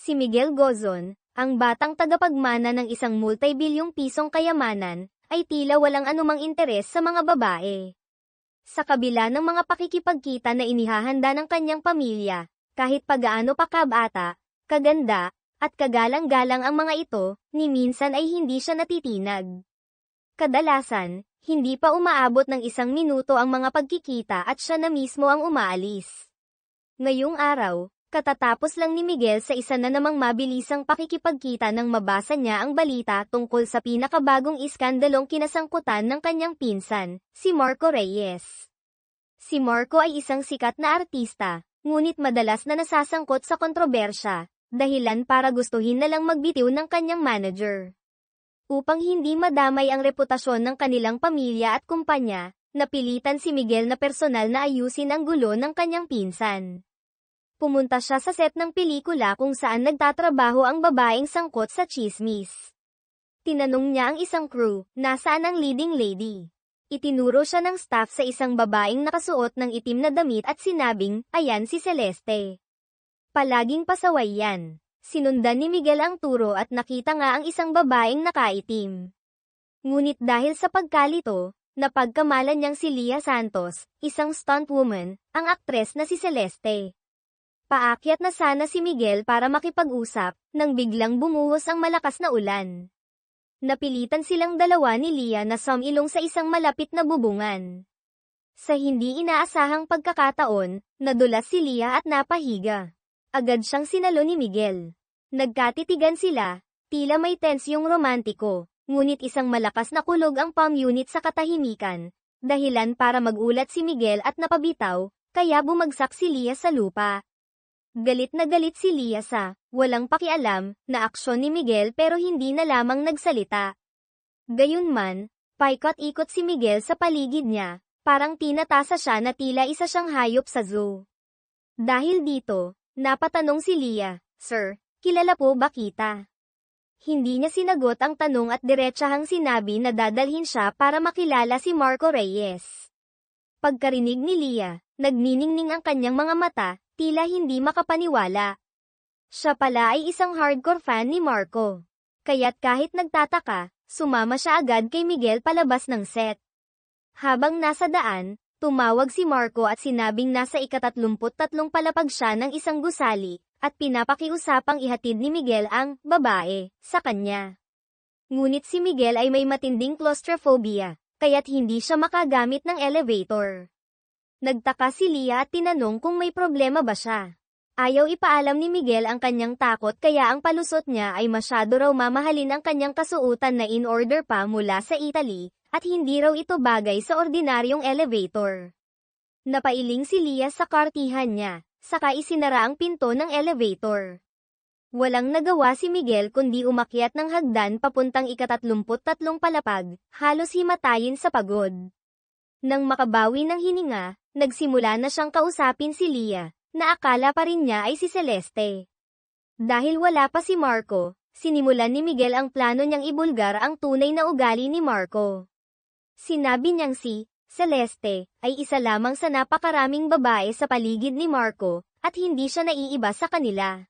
Si Miguel Gozon, ang batang tagapagmana ng isang multi-bilyong pisong kayamanan, ay tila walang anumang interes sa mga babae. Sa kabila ng mga pakikipagkita na inihahanda ng kanyang pamilya, kahit pagaano pa kabata, kaganda, at kagalang-galang ang mga ito, ni minsan ay hindi siya natitinag. Kadalasan, hindi pa umaabot ng 1 minuto ang mga pagkikita at siya na mismo ang umaalis. Ngayong araw, katatapos lang ni Miguel sa isa na namang mabilisang pakikipagkita nang mabasa niya ang balita tungkol sa pinakabagong iskandalong kinasangkutan ng kanyang pinsan, si Marco Reyes. Si Marco ay isang sikat na artista, ngunit madalas na nasasangkot sa kontrobersya, dahilan para gustuhin na lang magbitiw ng kanyang manager. Upang hindi madamay ang reputasyon ng kanilang pamilya at kumpanya, napilitan si Miguel na personal na ayusin ang gulo ng kanyang pinsan. Pumunta siya sa set ng pelikula kung saan nagtatrabaho ang babaeng sangkot sa tsismis. Tinanong niya ang isang crew, nasaan ang leading lady? Itinuro siya ng staff sa isang babaeng nakasuot ng itim na damit at sinabing, ayan si Celeste. Palaging pasaway yan. Sinundan ni Miguel ang turo at nakita nga ang isang babaeng nakaitim. Ngunit dahil sa pagkalito, napagkamalan niyang si Lea Santos, isang stunt woman, ang aktres na si Celeste. Paakyat na sana si Miguel para makipag-usap, nang biglang bumuhos ang malakas na ulan. Napilitan silang dalawa ni Lea na sumilong sa isang malapit na bubungan. Sa hindi inaasahang pagkakataon, nadulas si Lea at napahiga. Agad siyang sinalo ni Miguel. Nagkatitigan sila, tila may tensyong romantiko, ngunit isang malakas na kulog ang palm unit sa katahimikan, dahilan para magulat si Miguel at napabitaw, kaya bumagsak si Lea sa lupa. Galit na galit si Lea sa, walang pakialam, na aksyon ni Miguel pero hindi na lamang nagsalita. Gayunman, paikot-ikot si Miguel sa paligid niya, parang tinatasa siya na tila isa siyang hayop sa zoo. Dahil dito, napatanong si Lea, Sir, kilala po ba kita? Hindi niya sinagot ang tanong at diretsahang sinabi na dadalhin siya para makilala si Marco Reyes. Pagkarinig ni Lea, nagniningning ang kanyang mga mata, tila hindi makapaniwala. Siya pala ay isang hardcore fan ni Marco. Kaya't kahit nagtataka, sumama siya agad kay Miguel palabas ng set. Habang nasa daan, tumawag si Marco at sinabing nasa ika-33 palapag siya ng isang gusali, at pinapakiusapang ihatid ni Miguel ang babae sa kanya. Ngunit si Miguel ay may matinding claustrophobia, kaya't hindi siya makagamit ng elevator. Nagtaka si Lea at tinanong kung may problema ba siya. Ayaw ipaalam ni Miguel ang kanyang takot kaya ang palusot niya ay masyado raw mamahalin ang kanyang kasuotan na in-order pa mula sa Italy, at hindi raw ito bagay sa ordinaryong elevator. Napailing si Lea sa kartihan niya, saka isinara ang pinto ng elevator. Walang nagawa si Miguel kundi umakyat ng hagdan papuntang ika-33 palapag, halos himatayin sa pagod. Nang makabawi ng hininga, nagsimula na siyang kausapin si Lea, na akala pa rin niya ay si Celeste. Dahil wala pa si Marco, sinimulan ni Miguel ang plano niyang ibulgar ang tunay na ugali ni Marco. Sinabi niyang si Celeste ay isa lamang sa napakaraming babae sa paligid ni Marco, at hindi siya naiiba sa kanila.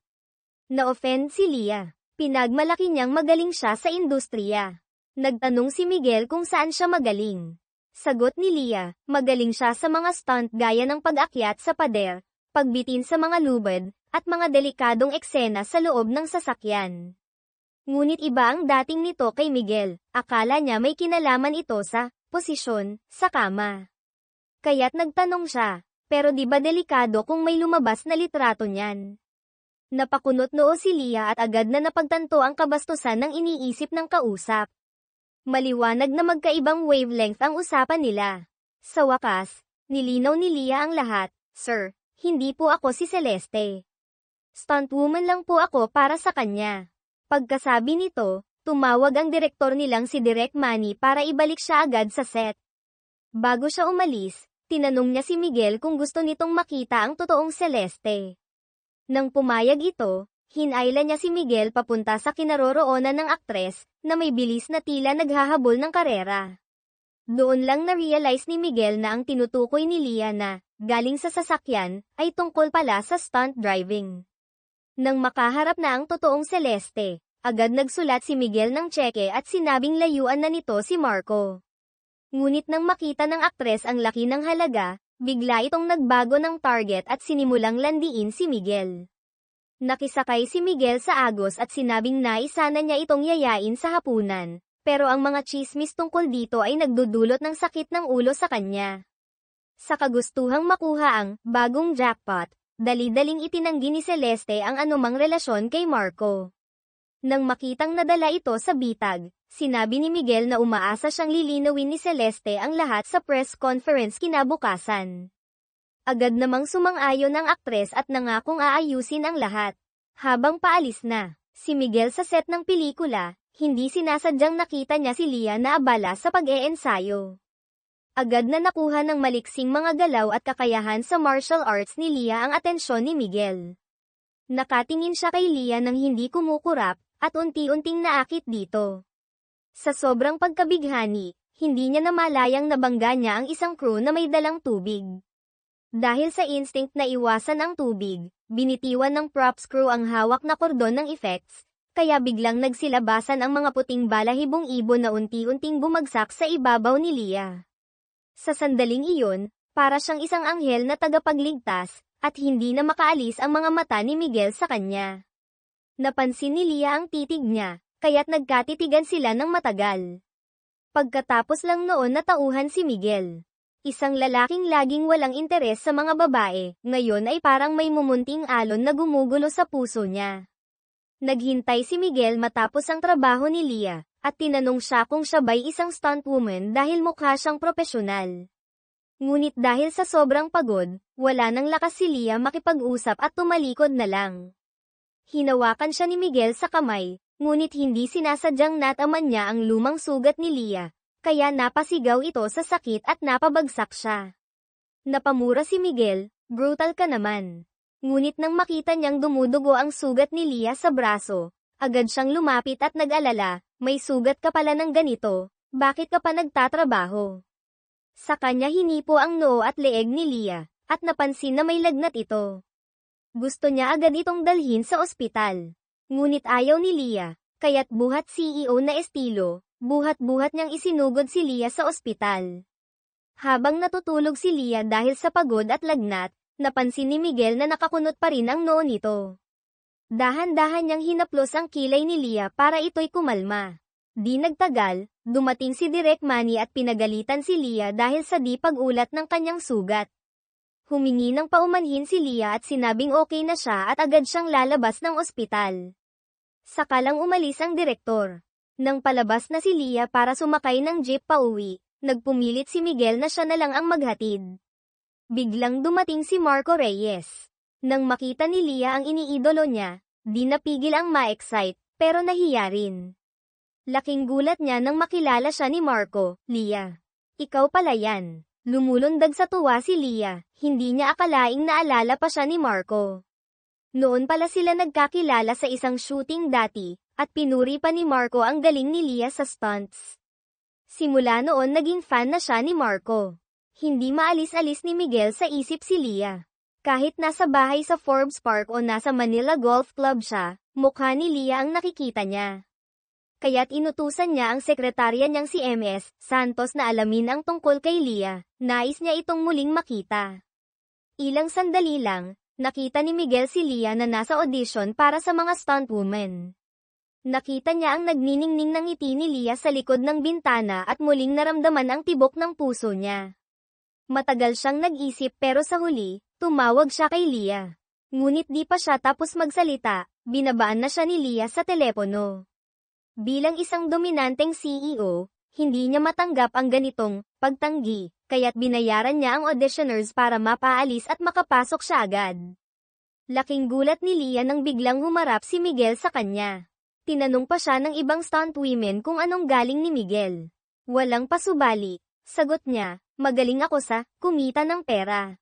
Na-offend si Lea. Pinagmalaki niyang magaling siya sa industriya. Nagtanong si Miguel kung saan siya magaling. Sagot ni Lea, magaling siya sa mga stunt gaya ng pag-akyat sa pader, pagbitin sa mga lubid, at mga delikadong eksena sa loob ng sasakyan. Ngunit iba ang dating nito kay Miguel, akala niya may kinalaman ito sa posisyon sa kama. Kaya't nagtanong siya, pero di ba delikado kung may lumabas na litrato niyan? Napakunot noo si Lea at agad na napagtanto ang kabastusan ng iniisip ng kausap. Maliwanag na magkaibang wavelength ang usapan nila. Sa wakas, nilinaw ni Lea ang lahat, Sir, hindi po ako si Celeste. Stuntwoman lang po ako para sa kanya. Pagkasabi nito, tumawag ang direktor nilang si Direk Manny para ibalik siya agad sa set. Bago siya umalis, tinanong niya si Miguel kung gusto nitong makita ang totoong Celeste. Nang pumayag ito, hinayla niya si Miguel papunta sa kinaroroonan ng aktres, na may bilis na tila naghahabol ng karera. Doon lang na-realize ni Miguel na ang tinutukoy ni Lea na, galing sa sasakyan, ay tungkol pala sa stunt driving. Nang makaharap na ang totoong Celeste, agad nagsulat si Miguel ng tseke at sinabing layuan na nito si Marco. Ngunit nang makita ng aktres ang laki ng halaga, bigla itong nagbago ng target at sinimulang landiin si Miguel. Nakisakay si Miguel sa agos at sinabing naisa na niya itong yayain sa hapunan, pero ang mga tsismis tungkol dito ay nagdudulot ng sakit ng ulo sa kanya. Sa kagustuhang makuha ang bagong jackpot, dali-daling itinanggi ni Celeste ang anumang relasyon kay Marco. Nang makitang nadala ito sa bitag, sinabi ni Miguel na umaasa siyang lilinawin ni Celeste ang lahat sa press conference kinabukasan. Agad namang sumang-ayon ang aktres at nangakong aayusin ang lahat. Habang paalis na, si Miguel sa set ng pelikula, hindi sinasadyang nakita niya si Lia na abala sa pag-eensayo. Agad na nakuha ng maliksing mga galaw at kakayahan sa martial arts ni Lia ang atensyon ni Miguel. Nakatingin siya kay Lia nang hindi kumukurap, at unti-unting naakit dito. Sa sobrang pagkabighani, hindi niya namalayang nabangga niya ang isang crew na may dalang tubig. Dahil sa instinct na iwasan ang tubig, binitiwan ng props crew ang hawak na kordon ng effects, kaya biglang nagsilabasan ang mga puting balahibong ibon na unti-unting bumagsak sa ibabaw ni Lia. Sa sandaling iyon, para siyang isang anghel na tagapagligtas, at hindi na makaalis ang mga mata ni Miguel sa kanya. Napansin ni Lia ang titig niya, kaya't nagkatitigan sila ng matagal. Pagkatapos lang noon natauhan si Miguel. Isang lalaking laging walang interes sa mga babae, ngayon ay parang may mumunting alon na gumugulo sa puso niya. Naghintay si Miguel matapos ang trabaho ni Lia, at tinanong siya kung siya ba'y isang stuntwoman dahil mukha siyang propesyonal. Ngunit dahil sa sobrang pagod, wala nang lakas si Lia makipag-usap at tumalikod na lang. Hinawakan siya ni Miguel sa kamay, ngunit hindi sinasadyang nataman niya ang lumang sugat ni Lia, kaya napasigaw ito sa sakit at napabagsak siya. Napamura si Miguel, brutal ka naman. Ngunit nang makita niyang dumudugo ang sugat ni Lia sa braso, agad siyang lumapit at nag-alala, may sugat ka pala ng ganito, bakit ka pa nagtatrabaho? Sa kanya hinipo ang noo at leeg ni Lia, at napansin na may lagnat ito. Gusto niya agad itong dalhin sa ospital. Ngunit ayaw ni Lia, kaya't buhat CEO na estilo, buhat-buhat niyang isinugod si Lia sa ospital. Habang natutulog si Lia dahil sa pagod at lagnat, napansin ni Miguel na nakakunot pa rin ang noo nito. Dahan-dahan niyang hinaplos ang kilay ni Lia para ito'y kumalma. Di nagtagal, dumating si Direk Manny at pinagalitan si Lia dahil sa di pag-ulat ng kanyang sugat. Humingi ng paumanhin si Lia at sinabing okay na siya at agad siyang lalabas ng ospital. Saka lang umalis ang direktor. Nang palabas na si Lia para sumakay ng jeep pauwi, nagpumilit si Miguel na siya na lang ang maghatid. Biglang dumating si Marco Reyes. Nang makita ni Lia ang iniidolo niya, di napigil ang ma-excite, pero nahiya rin. Laking gulat niya nang makilala siya ni Marco. Lia, ikaw pala yan. Lumulundag sa tuwa si Lia, hindi niya akalaing naalala pa siya ni Marco. Noon pala sila nagkakilala sa isang shooting dati, at pinuri pa ni Marco ang galing ni Lia sa stunts. Simula noon naging fan na siya ni Marco. Hindi maalis-alis ni Miguel sa isip si Lia. Kahit nasa bahay sa Forbes Park o nasa Manila Golf Club siya, mukha ni Lia ang nakikita niya. Kaya't inutusan niya ang sekretarya niyang si MS Santos na alamin ang tungkol kay Lia, nais niya itong muling makita. Ilang sandali lang, nakita ni Miguel si Lia na nasa audition para sa mga stuntwoman. Nakita niya ang nagniningning ng ngiti ni Lia sa likod ng bintana at muling naramdaman ang tibok ng puso niya. Matagal siyang nag-isip pero sa huli, tumawag siya kay Lia. Ngunit di pa siya tapos magsalita, binabaan na siya ni Lia sa telepono. Bilang isang dominanteng CEO, hindi niya matanggap ang ganitong pagtanggi, kaya't binayaran niya ang auditioners para mapaalis at makapasok siya agad. Laking gulat ni Lia nang biglang humarap si Miguel sa kanya. Tinanong pa siya ng ibang stuntwomen kung anong galing ni Miguel. Walang pasubali, sagot niya, magaling ako sa kumita ng pera.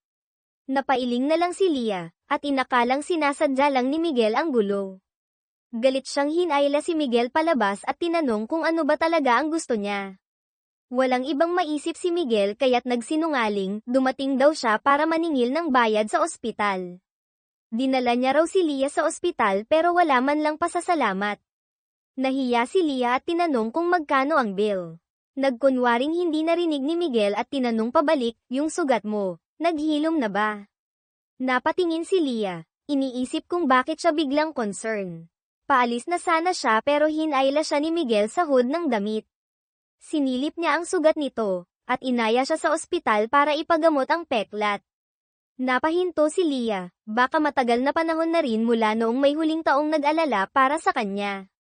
Napailing na lang si Lia, at inakalang sinasadya lang ni Miguel ang gulo. Galit siyang hinayla si Miguel palabas at tinanong kung ano ba talaga ang gusto niya. Walang ibang maisip si Miguel kaya't nagsinungaling, dumating daw siya para maningil ng bayad sa ospital. Dinala niya raw si Leah sa ospital pero wala man lang pasasalamat. Nahiya si Leah at tinanong kung magkano ang bill. Nagkunwaring hindi narinig ni Miguel at tinanong pabalik, yung sugat mo, naghilom na ba? Napatingin si Leah, iniisip kung bakit siya biglang concern. Paalis na sana siya pero hinayla siya ni Miguel sa hood ng damit. Sinilip niya ang sugat nito, at inaya siya sa ospital para ipagamot ang peklat. Napahinto si Leah, baka matagal na panahon na rin mula noong may huling taong nag-alala para sa kanya.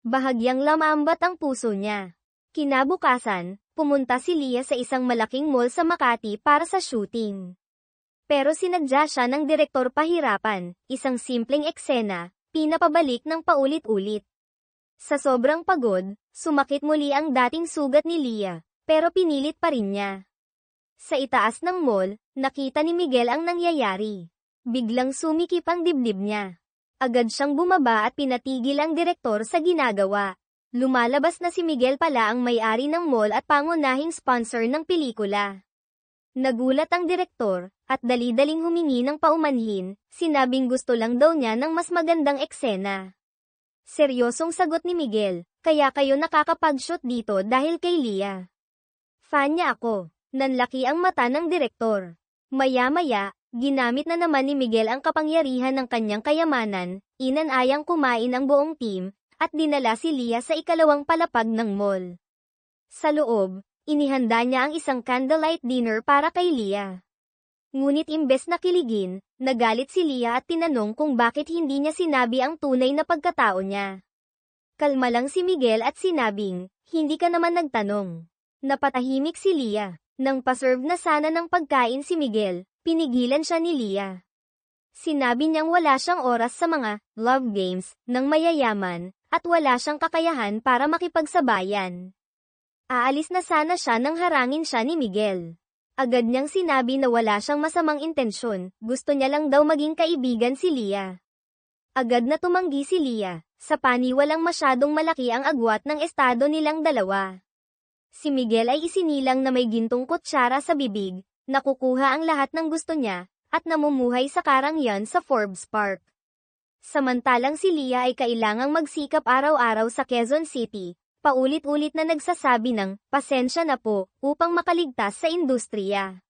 Bahagyang lamambat ang puso niya. Kinabukasan, pumunta si Leah sa isang malaking mall sa Makati para sa shooting. Pero sinadya siya ng direktor pahirapan, isang simpleng eksena, pinapabalik ng paulit-ulit. Sa sobrang pagod, sumakit muli ang dating sugat ni Leah, pero pinilit pa rin niya. Sa itaas ng mall, nakita ni Miguel ang nangyayari. Biglang sumikip ang dibdib niya. Agad siyang bumaba at pinatigil ang direktor sa ginagawa. Lumalabas na si Miguel pala ang may-ari ng mall at pangunahing sponsor ng pelikula. Nagulat ang direktor, at dali-daling humingi ng paumanhin, sinabing gusto lang daw niya ng mas magandang eksena. Seryosong sagot ni Miguel, kaya kayo nakakapag-shoot dito dahil kay Leah. Fan niya ako. Nanlaki ang mata ng direktor. Maya-maya, ginamit na naman ni Miguel ang kapangyarihan ng kanyang kayamanan, inanayang kumain ang buong team, at dinala si Leah sa ikalawang palapag ng mall. Sa loob, inihanda niya ang isang candlelight dinner para kay Leah. Ngunit imbes na kiligin, nagalit si Leah at tinanong kung bakit hindi niya sinabi ang tunay na pagkatao niya. Kalma lang si Miguel at sinabing, hindi ka naman nagtanong. Napatahimik si Leah. Nang paserve na sana ng pagkain si Miguel, pinigilan siya ni Leah. Sinabi niyang wala siyang oras sa mga love games ng mayayaman, at wala siyang kakayahan para makipagsabayan. Aalis na sana siya nang harangin siya ni Miguel. Agad niyang sinabi na wala siyang masamang intensyon, gusto niya lang daw maging kaibigan si Leah. Agad na tumanggi si Leah, sa paniwalang masyadong malaki ang agwat ng estado nilang dalawa. Si Miguel ay isinilang na may gintong kutsara sa bibig, nakukuha ang lahat ng gusto niya, at namumuhay sa karangyan sa Forbes Park. Samantalang si Leah ay kailangang magsikap araw-araw sa Quezon City, paulit-ulit na nagsasabi ng, pasensya na po, upang makaligtas sa industriya.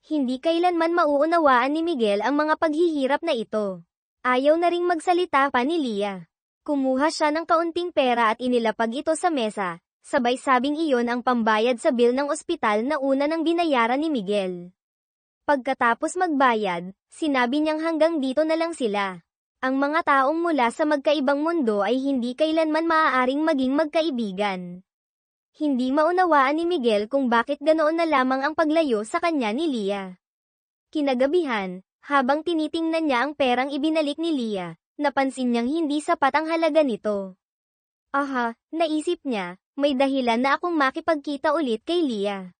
Hindi kailanman mauunawaan ni Miguel ang mga paghihirap na ito. Ayaw na ring magsalita pa ni Leah. Kumuha siya ng kaunting pera at inilapag ito sa mesa. Sabay sabing iyon ang pambayad sa bill ng ospital na una nang binayaran ni Miguel. Pagkatapos magbayad, sinabi niyang hanggang dito na lang sila. Ang mga taong mula sa magkaibang mundo ay hindi kailanman maaaring maging magkaibigan. Hindi maunawaan ni Miguel kung bakit ganoon na lamang ang paglayo sa kanya ni Leah. Kinagabihan, habang tinitingnan niya ang perang ibinalik ni Leah, napansin niyang hindi sapat ang halaga nito. Aha, naisip niya, may dahilan na akong makipagkita ulit kay Leah.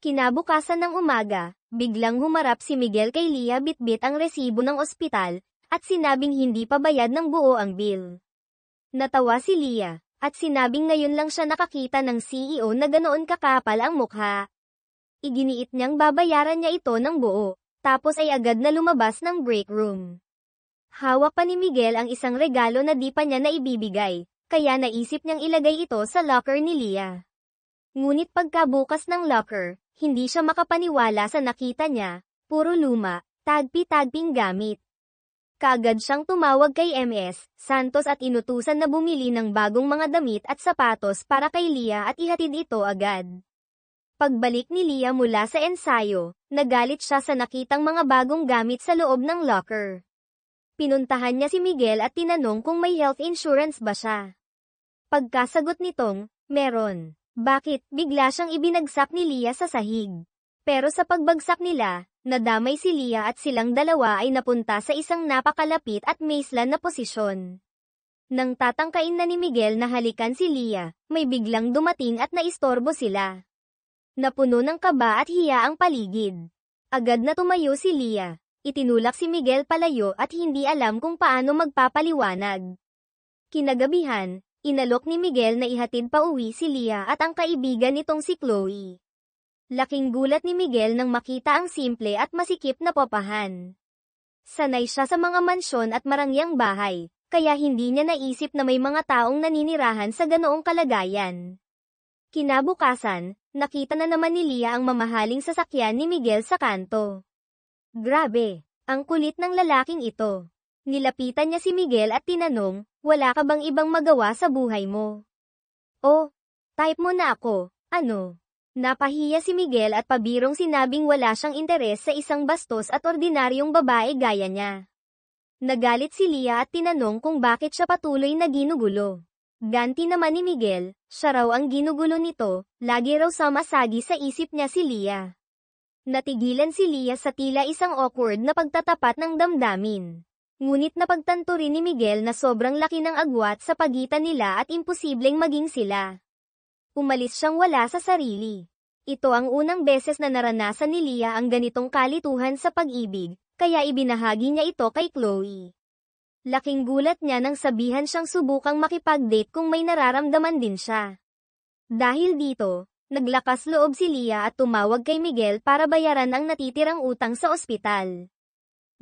Kinabukasan ng umaga, biglang humarap si Miguel kay Leah bitbit ang resibo ng ospital, at sinabing hindi pa bayad ng buo ang bill. Natawa si Leah, at sinabing ngayon lang siya nakakita ng CEO na ganoon kakapal ang mukha. Iginiit niyang babayaran niya ito ng buo, tapos ay agad na lumabas ng break room. Hawak pa ni Miguel ang isang regalo na di pa niya naibibigay. Kaya naisip niyang ilagay ito sa locker ni Leah. Ngunit pagkabukas ng locker, hindi siya makapaniwala sa nakita niya, puro luma, tagpi-tagping gamit. Kaagad siyang tumawag kay MS Santos at inutusan na bumili ng bagong mga damit at sapatos para kay Leah at ihatid ito agad. Pagbalik ni Leah mula sa ensayo, nagalit siya sa nakitang mga bagong gamit sa loob ng locker. Pinuntahan niya si Miguel at tinanong kung may health insurance ba siya. Pagkasagot nitong, meron. Bakit, bigla siyang ibinagsak ni Leah sa sahig. Pero sa pagbagsak nila, nadamay si Leah at silang dalawa ay napunta sa isang napakalapit at maislan na posisyon. Nang tatangkain na ni Miguel na halikan si Leah, may biglang dumating at naistorbo sila. Napuno ng kaba at hiya ang paligid. Agad na tumayo si Leah. Itinulak si Miguel palayo at hindi alam kung paano magpapaliwanag. Kinagabihan, inalok ni Miguel na ihatid pa uwi si Leah at ang kaibigan nitong si Chloe. Laking gulat ni Miguel nang makita ang simple at masikip na papahan. Sanay siya sa mga mansyon at marangyang bahay, kaya hindi niya naisip na may mga taong naninirahan sa ganoong kalagayan. Kinabukasan, nakita na naman ni Leah ang mamahaling sasakyan ni Miguel sa kanto. Grabe, ang kulit ng lalaking ito. Nilapitan niya si Miguel at tinanong, wala ka bang ibang magawa sa buhay mo? Oh, type mo na ako, ano? Napahiya si Miguel at pabirong sinabing wala siyang interes sa isang bastos at ordinaryong babae gaya niya. Nagalit si Leah at tinanong kung bakit siya patuloy na ginugulo. Ganti naman ni Miguel, siya raw ang ginugulo nito, lagi raw sumasagi sa isip niya si Leah. Natigilan si Leah sa tila isang awkward na pagtatapat ng damdamin. Ngunit napagtanto rin ni Miguel na sobrang laki ng agwat sa pagitan nila at imposibleng maging sila. Umalis siyang wala sa sarili. Ito ang unang beses na naranasan ni Leah ang ganitong kalituhan sa pag-ibig, kaya ibinahagi niya ito kay Chloe. Laking gulat niya nang sabihan siyang subukang makipag-date kung may nararamdaman din siya. Dahil dito, naglakas loob si Leah at tumawag kay Miguel para bayaran ang natitirang utang sa ospital.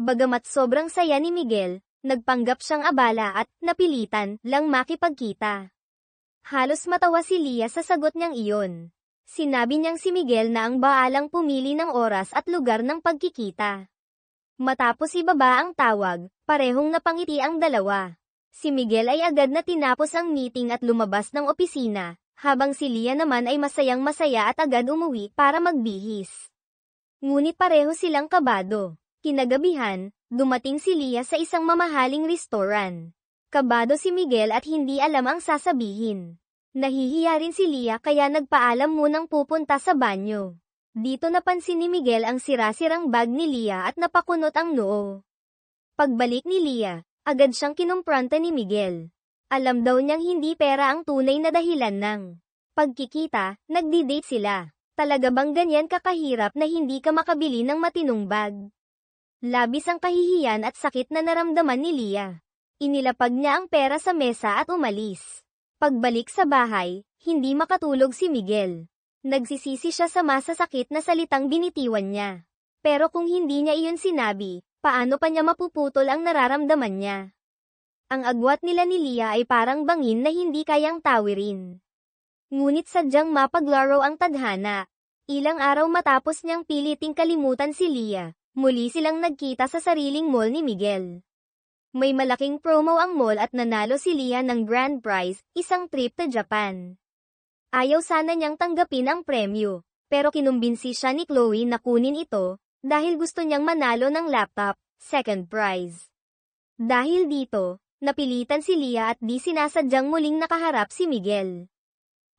Bagamat sobrang saya ni Miguel, nagpanggap siyang abala at napilitan lang makipagkita. Halos matawa si Leah sa sagot niyang iyon. Sinabi niyang si Miguel na ang baalang pumili ng oras at lugar ng pagkikita. Matapos ibaba ang tawag, parehong napangiti ang dalawa. Si Miguel ay agad na tinapos ang meeting at lumabas ng opisina, habang si Leah naman ay masayang masaya at agad umuwi para magbihis. Ngunit pareho silang kabado. Kinagabihan, dumating si Leah sa isang mamahaling restoran. Kabado si Miguel at hindi alam ang sasabihin. Nahihiya rin si Leah kaya nagpaalam munang pupunta sa banyo. Dito napansin ni Miguel ang sira-sirang bag ni Leah at napakunot ang noo. Pagbalik ni Leah, agad siyang kinumpronta ni Miguel. Alam daw niyang hindi pera ang tunay na dahilan ng pagkikita, nagdi-date sila. Talaga bang ganyan kakahirap na hindi ka makabili ng matinong bag? Labis ang kahihiyan at sakit na naramdaman ni Leah. Inilapag niya ang pera sa mesa at umalis. Pagbalik sa bahay, hindi makatulog si Miguel. Nagsisisi siya sa masasakit na salitang binitiwan niya. Pero kung hindi niya iyon sinabi, paano pa niya mapuputol ang nararamdaman niya? Ang agwat nila ni Leah ay parang bangin na hindi kayang tawirin. Ngunit sadyang mapaglaro ang tadhana. Ilang araw matapos niyang piliting kalimutan si Leah, muli silang nagkita sa sariling mall ni Miguel. May malaking promo ang mall at nanalo si Leah ng grand prize, isang trip to Japan. Ayaw sana niyang tanggapin ang premyo, pero kinumbinsi siya ni Chloe na kunin ito, dahil gusto niyang manalo ng laptop, second prize. Dahil dito, napilitan si Leah at di sinasadyang muling nakaharap si Miguel.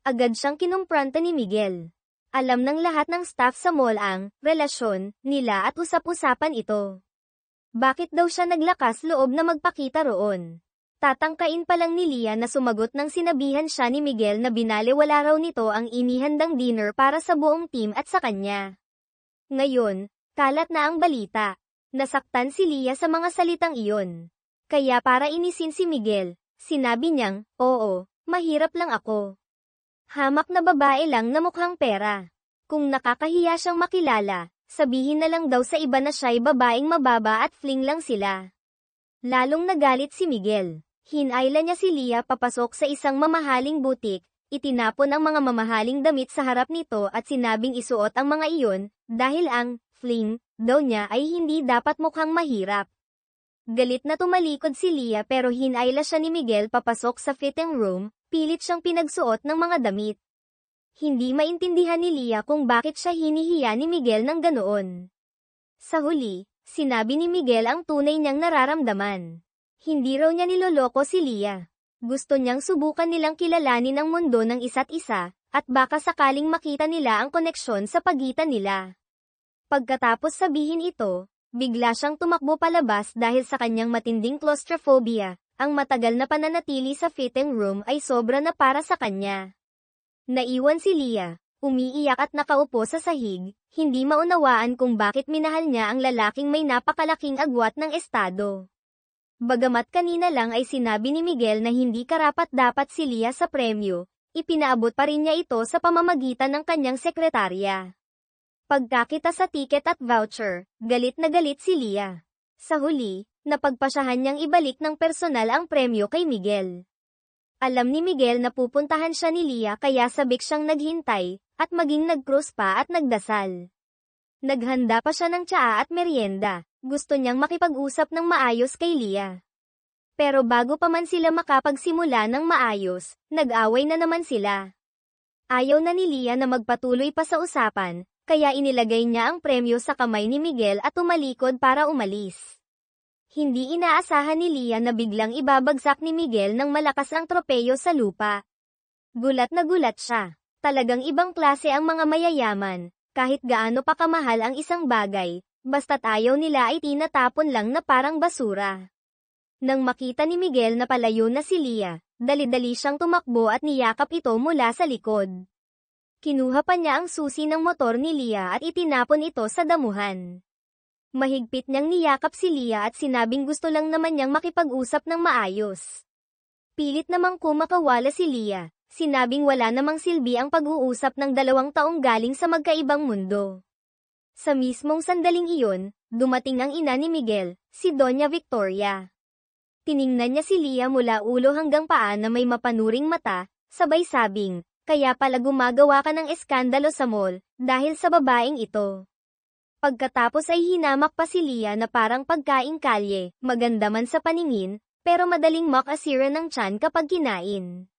Agad siyang kinumpronta ni Miguel. Alam ng lahat ng staff sa mall ang relasyon nila at usap-usapan ito. Bakit daw siya naglakas loob na magpakita roon? Tatangkain pa lang ni Leah na sumagot nang sinabihan siya ni Miguel na binalewala raw nito ang inihandang dinner para sa buong team at sa kanya. Ngayon, kalat na ang balita. Nasaktan si Leah sa mga salitang iyon. Kaya para inisin si Miguel, sinabi niyang, oo, mahirap lang ako. Hamak na babae lang na mukhang pera. Kung nakakahiya siyang makilala, sabihin na lang daw sa iba na siya'y babaeng mababa at fling lang sila. Lalong nagalit si Miguel. Hinayla niya si Leah papasok sa isang mamahaling butik, itinapon ang mga mamahaling damit sa harap nito at sinabing isuot ang mga iyon, dahil ang fling daw niya ay hindi dapat mukhang mahirap. Galit na tumalikod si Leah pero hinayla siya ni Miguel papasok sa fitting room, pilit siyang pinagsuot ng mga damit. Hindi maintindihan ni Leah kung bakit siya hinihiya ni Miguel ng ganoon. Sa huli, sinabi ni Miguel ang tunay niyang nararamdaman. Hindi raw niya niloloko si Leah. Gusto niyang subukan nilang kilalanin ang mundo ng isa't isa, at baka sakaling makita nila ang koneksyon sa pagitan nila. Pagkatapos sabihin ito, bigla siyang tumakbo palabas dahil sa kanyang matinding claustrophobia. Ang matagal na pananatili sa fitting room ay sobra na para sa kanya. Naiwan si Leah, umiiyak at nakaupo sa sahig, hindi maunawaan kung bakit minahal niya ang lalaking may napakalaking agwat ng estado. Bagamat kanina lang ay sinabi ni Miguel na hindi karapat-dapat si Leah sa premyo, ipinaabot pa rin niya ito sa pamamagitan ng kanyang sekretarya. Pagkakita sa tiket at voucher, galit na galit si Leah. Sa huli, napagpasyahan niyang ibalik ng personal ang premyo kay Miguel. Alam ni Miguel na pupuntahan siya ni Leah kaya sabik siyang naghintay, at maging nag-cruise pa at nagdasal. Naghanda pa siya ng tsaa at merienda, gusto niyang makipag-usap ng maayos kay Leah. Pero bago pa man sila makapagsimula ng maayos, nag-away na naman sila. Ayaw na ni Leah na magpatuloy pa sa usapan, kaya inilagay niya ang premyo sa kamay ni Miguel at tumalikod para umalis. Hindi inaasahan ni Leah na biglang ibabagsak ni Miguel ng malakas ang tropeyo sa lupa. Gulat na gulat siya. Talagang ibang klase ang mga mayayaman, kahit gaano pa kamahal ang isang bagay, basta't ayaw nila ay tinatapon lang na parang basura. Nang makita ni Miguel na palayo na si Leah, dali-dali siyang tumakbo at niyakap ito mula sa likod. Kinuha pa niya ang susi ng motor ni Leah at itinapon ito sa damuhan. Mahigpit niyang niyakap si Leah at sinabing gusto lang naman niyang makipag-usap ng maayos. Pilit namang kumakawala si Leah, sinabing wala namang silbi ang pag-uusap ng 2 taong galing sa magkaibang mundo. Sa mismong sandaling iyon, dumating ang ina ni Miguel, si Doña Victoria. Tiningnan niya si Leah mula ulo hanggang paa na may mapanuring mata, sabay sabing, kaya pala gumagawa ka ng eskandalo sa mall, dahil sa babaeng ito. Pagkatapos ay hinamak pa si Leah na parang pagkaing kalye, maganda man sa paningin, pero madaling makasira ng tiyan kapag kinain.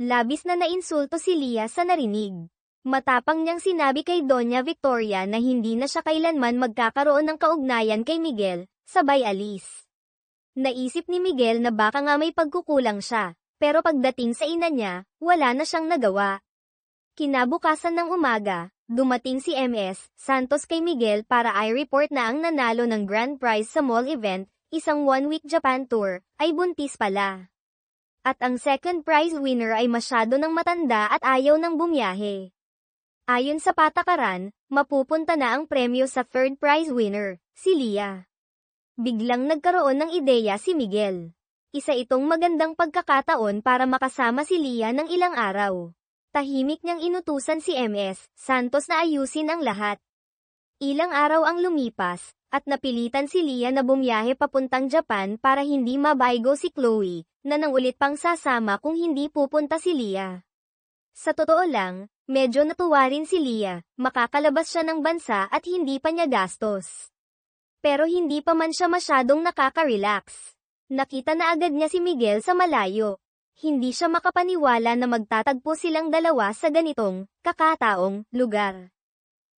Labis na nainsulto si Leah sa narinig. Matapang niyang sinabi kay Doña Victoria na hindi na siya kailanman magkakaroon ng kaugnayan kay Miguel, sabay alis. Naisip ni Miguel na baka nga may pagkukulang siya, pero pagdating sa ina niya, wala na siyang nagawa. Kinabukasan ng umaga, dumating si MS Santos kay Miguel para i-report na ang nanalo ng grand prize sa mall event, isang 1-week Japan tour, ay buntis pala. At ang second prize winner ay masyado ng matanda at ayaw ng bumiyahe. Ayon sa patakaran, mapupunta na ang premyo sa third prize winner, si Leah. Biglang nagkaroon ng ideya si Miguel. Isa itong magandang pagkakataon para makasama si Leah ng ilang araw. Tahimik niyang inutusan si MS Santos na ayusin ang lahat. Ilang araw ang lumipas, at napilitan si Leah na bumiyahe papuntang Japan para hindi mabaigo si Chloe, na nang ulit pang sasama kung hindi pupunta si Leah. Sa totoo lang, medyo natuwa rin si Leah, makakalabas siya ng bansa at hindi pa niya gastos. Pero hindi pa man siya masyadong nakaka-relax. Nakita na agad niya si Miguel sa malayo. Hindi siya makapaniwala na magtatagpo silang dalawa sa ganitong, kakataong, lugar.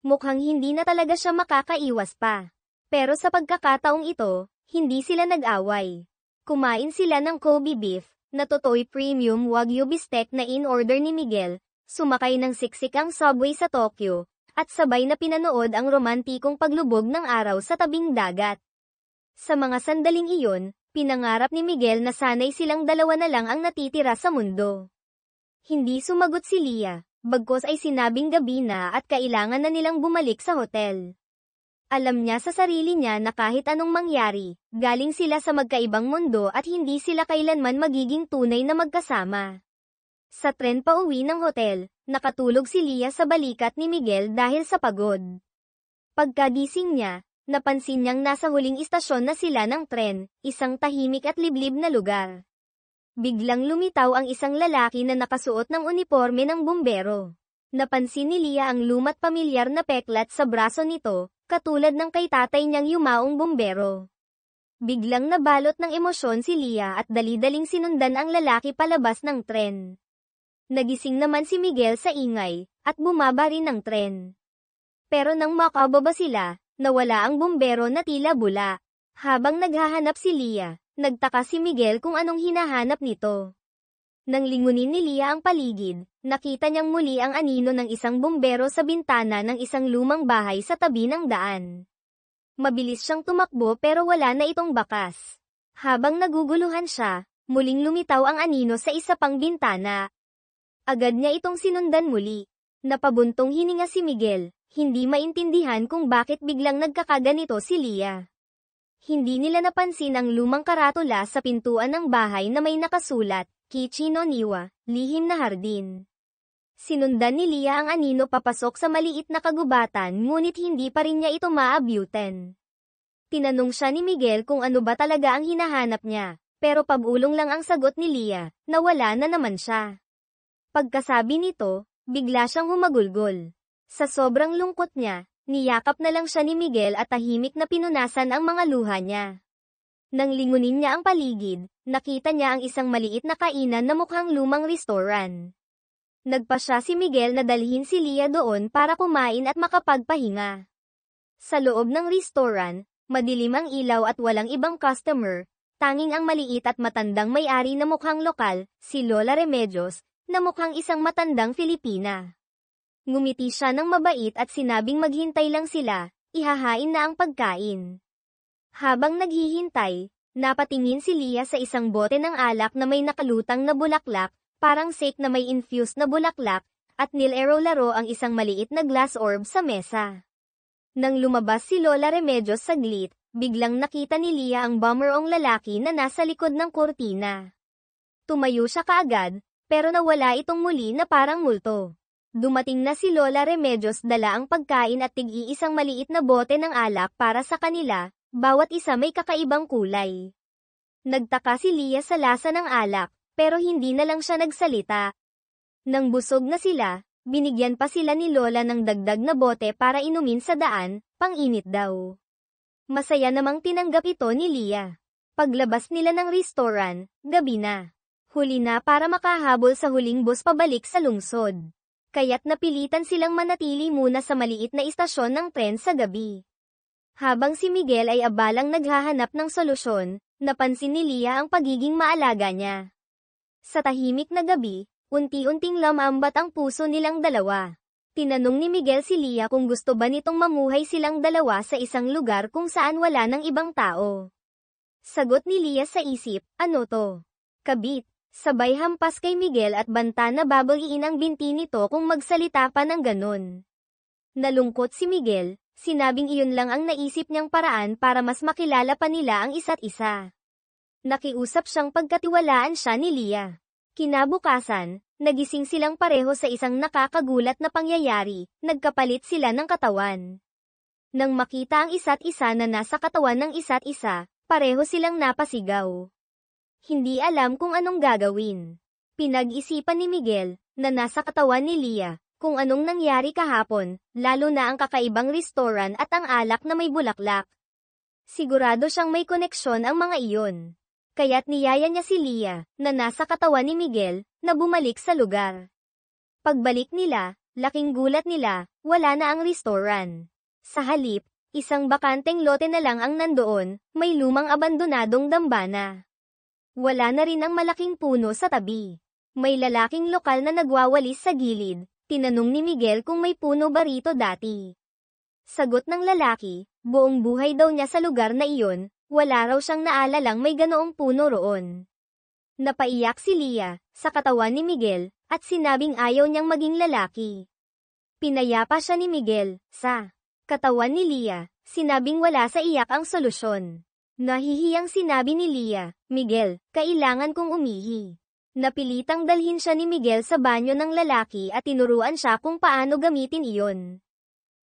Mukhang hindi na talaga siya makakaiwas pa. Pero sa pagkakataong ito, hindi sila nag-away. Kumain sila ng Kobe beef, na totoy premium Wagyu bistek na in-order ni Miguel, sumakay ng siksik ang subway sa Tokyo, at sabay na pinanood ang romantikong paglubog ng araw sa tabing dagat. Sa mga sandaling iyon, pinangarap ni Miguel na sanay silang dalawa na lang ang natitira sa mundo. Hindi sumagot si Leah, bagkus ay sinabing gabi na at kailangan na nilang bumalik sa hotel. Alam niya sa sarili niya na kahit anong mangyari, galing sila sa magkaibang mundo at hindi sila kailanman magiging tunay na magkasama. Sa tren pa uwi ng hotel, nakatulog si Leah sa balikat ni Miguel dahil sa pagod. Pagkagising niya, napansin niyang nasa huling istasyon na sila ng tren, isang tahimik at liblib na lugar. Biglang lumitaw ang isang lalaki na nakasuot ng uniporme ng bumbero. Napansin ni Leah ang lumat pamilyar na peklat sa braso nito, katulad ng kay tatay niyang yumaong bumbero. Biglang nabalot ng emosyon si Leah at dali-daling sinundan ang lalaki palabas ng tren. Nagising naman si Miguel sa ingay, at bumaba rin ng tren. Pero nang makababa sila, nawala ang bumbero na tila bula. Habang naghahanap si Leah, nagtaka si Miguel kung anong hinahanap nito. Nang lingunin ni Leah ang paligid, nakita niyang muli ang anino ng isang bumbero sa bintana ng isang lumang bahay sa tabi ng daan. Mabilis siyang tumakbo pero wala na itong bakas. Habang naguguluhan siya, muling lumitaw ang anino sa isa pang bintana. Agad niya itong sinundan muli. Napabuntong hininga si Miguel, hindi maintindihan kung bakit biglang nagkakaganito si Leah. Hindi nila napansin ang lumang karatula sa pintuan ng bahay na may nakasulat, Kichi no Niwa, lihim na hardin. Sinundan ni Leah ang anino papasok sa maliit na kagubatan ngunit hindi pa rin niya ito maabyutan. Tinanong siya ni Miguel kung ano ba talaga ang hinahanap niya, pero pabulong lang ang sagot ni Leah, na wala na naman siya. Pagkasabi nito, bigla siyang humagulgol. Sa sobrang lungkot niya, niyakap na lang siya ni Miguel at tahimik na pinunasan ang mga luha niya. Nang lingunin niya ang paligid, nakita niya ang isang maliit na kainan na mukhang lumang restoran. Nagpasya si Miguel na dalhin si Leah doon para kumain at makapagpahinga. Sa loob ng restoran, madilim ang ilaw at walang ibang customer, tanging ang maliit at matandang may-ari na mukhang lokal, si Lola Remedios, na mukhang isang matandang Filipina. Ngumiti siya ng mabait at sinabing maghintay lang sila, ihahain na ang pagkain. Habang naghihintay, napatingin si Leah sa isang bote ng alak na may nakalutang na bulaklak, parang sake na may infused na bulaklak, at nilaro-laro ang isang maliit na glass orb sa mesa. Nang lumabas si Lola Remedios saglit, biglang nakita ni Leah ang bummerong lalaki na nasa likod ng kurtina. Tumayo siya kaagad, pero nawala itong muli na parang multo. Dumating na si Lola Remedios dala ang pagkain at tig-iisang maliit na bote ng alak para sa kanila, bawat isa may kakaibang kulay. Nagtaka si Leah sa lasa ng alak, pero hindi na lang siya nagsalita. Nang busog na sila, binigyan pa sila ni Lola ng dagdag na bote para inumin sa daan, pang-init daw. Masaya namang tinanggap ito ni Leah. Paglabas nila ng restoran, gabi na. Huli na para makahabol sa huling bus pabalik sa lungsod. Kaya't napilitan silang manatili muna sa maliit na istasyon ng tren sa gabi. Habang si Miguel ay abalang naghahanap ng solusyon, napansin ni Leah ang pagiging maalaga niya. Sa tahimik na gabi, unti-unting lamambat ang puso nilang dalawa. Tinanong ni Miguel si Leah kung gusto ba nitong mamuhay silang dalawa sa isang lugar kung saan wala ng ibang tao. Sagot ni Leah sa isip, ano to? Kabit. Sabay hampas kay Miguel at banta na babaliin ang binti nito kung magsalita pa ng ganun. Nalungkot si Miguel, sinabing iyon lang ang naisip niyang paraan para mas makilala pa nila ang isa't isa. Nakiusap siyang pagkatiwalaan siya ni Leah. Kinabukasan, nagising silang pareho sa isang nakakagulat na pangyayari, nagkapalit sila ng katawan. Nang makita ang isa't isa na nasa katawan ng isa't isa, pareho silang napasigaw. Hindi alam kung anong gagawin. Pinag-isipan ni Miguel, na nasa katawan ni Leah, kung anong nangyari kahapon, lalo na ang kakaibang restoran at ang alak na may bulaklak. Sigurado siyang may koneksyon ang mga iyon. Kaya't niyaya niya si Leah, na nasa katawan ni Miguel, na bumalik sa lugar. Pagbalik nila, laking gulat nila, wala na ang restoran. Sa halip, isang bakanteng lote na lang ang nandoon, may lumang abandonadong dambana. Wala na rin ang malaking puno sa tabi. May lalaking lokal na nagwawalis sa gilid, tinanong ni Miguel kung may puno ba rito dati. Sagot ng lalaki, buong buhay daw niya sa lugar na iyon, wala raw siyang naalalang may ganoong puno roon. Napaiyak si Leah, sa katawan ni Miguel, at sinabing ayaw niyang maging lalaki. Pinayapa siya ni Miguel, sa katawan ni Leah, sinabing wala sa iyak ang solusyon. Nahihiyang sinabi ni Leah, Miguel, kailangan kong umihi. Napilitang dalhin siya ni Miguel sa banyo ng lalaki at tinuruan siya kung paano gamitin iyon.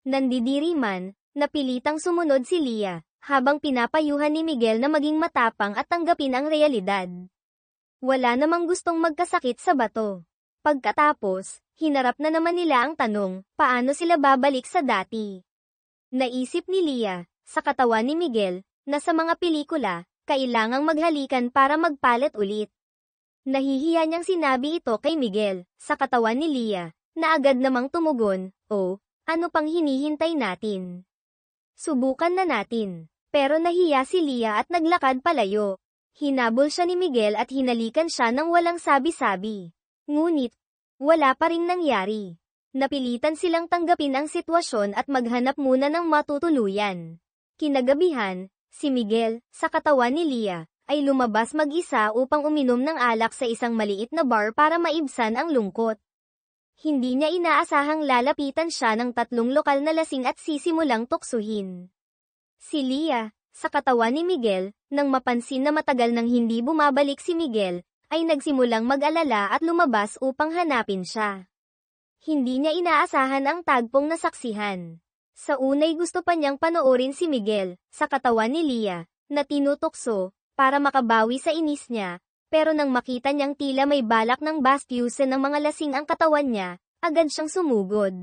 Nandidiri man, napilitang sumunod si Leah, habang pinapayuhan ni Miguel na maging matapang at tanggapin ang realidad. Wala namang gustong magkasakit sa bato. Pagkatapos, hinarap na naman nila ang tanong, paano sila babalik sa dati? Naisip ni Leah, sa katawan ni Miguel, na sa mga pelikula, kailangang maghalikan para magpalit ulit. Nahihiya niyang sinabi ito kay Miguel, sa katawan ni Leah, na agad namang tumugon, oh, ano pang hinihintay natin? Subukan na natin. Pero nahiya si Leah at naglakad palayo. Hinabol siya ni Miguel at hinalikan siya ng walang sabi-sabi. Ngunit, wala pa ring nangyari. Napilitan silang tanggapin ang sitwasyon at maghanap muna ng matutuluyan. Kinagabihan, si Miguel, sa katawan ni Leah, ay lumabas mag-isa upang uminom ng alak sa isang maliit na bar para maibsan ang lungkot. Hindi niya inaasahang lalapitan siya ng 3 lokal na lasing at sisimulang tuksuhin. Si Leah, sa katawan ni Miguel, nang mapansin na matagal nang hindi bumabalik si Miguel, ay nagsimulang mag-alala at lumabas upang hanapin siya. Hindi niya inaasahan ang tagpong nasaksihan. Sa unay gusto pa niyang panoorin si Miguel, sa katawan ni Leah, na tinutukso, para makabawi sa inis niya, pero nang makita niyang tila may balak ng bastyusin ng mga lasing ang katawan niya, agad siyang sumugod.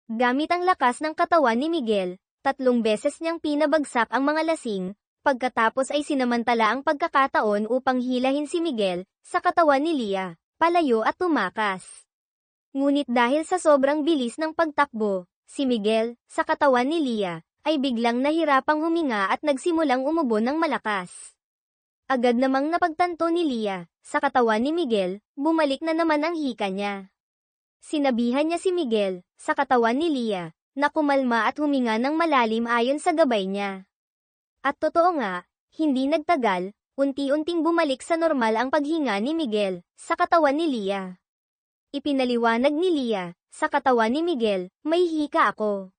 Gamit ang lakas ng katawan ni Miguel, 3 beses niyang pinabagsak ang mga lasing, pagkatapos ay sinamantala ang pagkakataon upang hilahin si Miguel, sa katawan ni Leah, palayo at tumakas. Ngunit dahil sa sobrang bilis ng pagtakbo, si Miguel, sa katawan ni Leah, ay biglang nahirapang huminga at nagsimulang umubo ng malakas. Agad namang napagtanto ni Leah, sa katawan ni Miguel, bumalik na naman ang hika niya. Sinabihan niya si Miguel, sa katawan ni Leah, na kumalma at huminga ng malalim ayon sa gabay niya. At totoo nga, hindi nagtagal, unti-unting bumalik sa normal ang paghinga ni Miguel, sa katawan ni Leah. Ipinaliwanag ni Leah, sa katawan ni Miguel, may hika ako.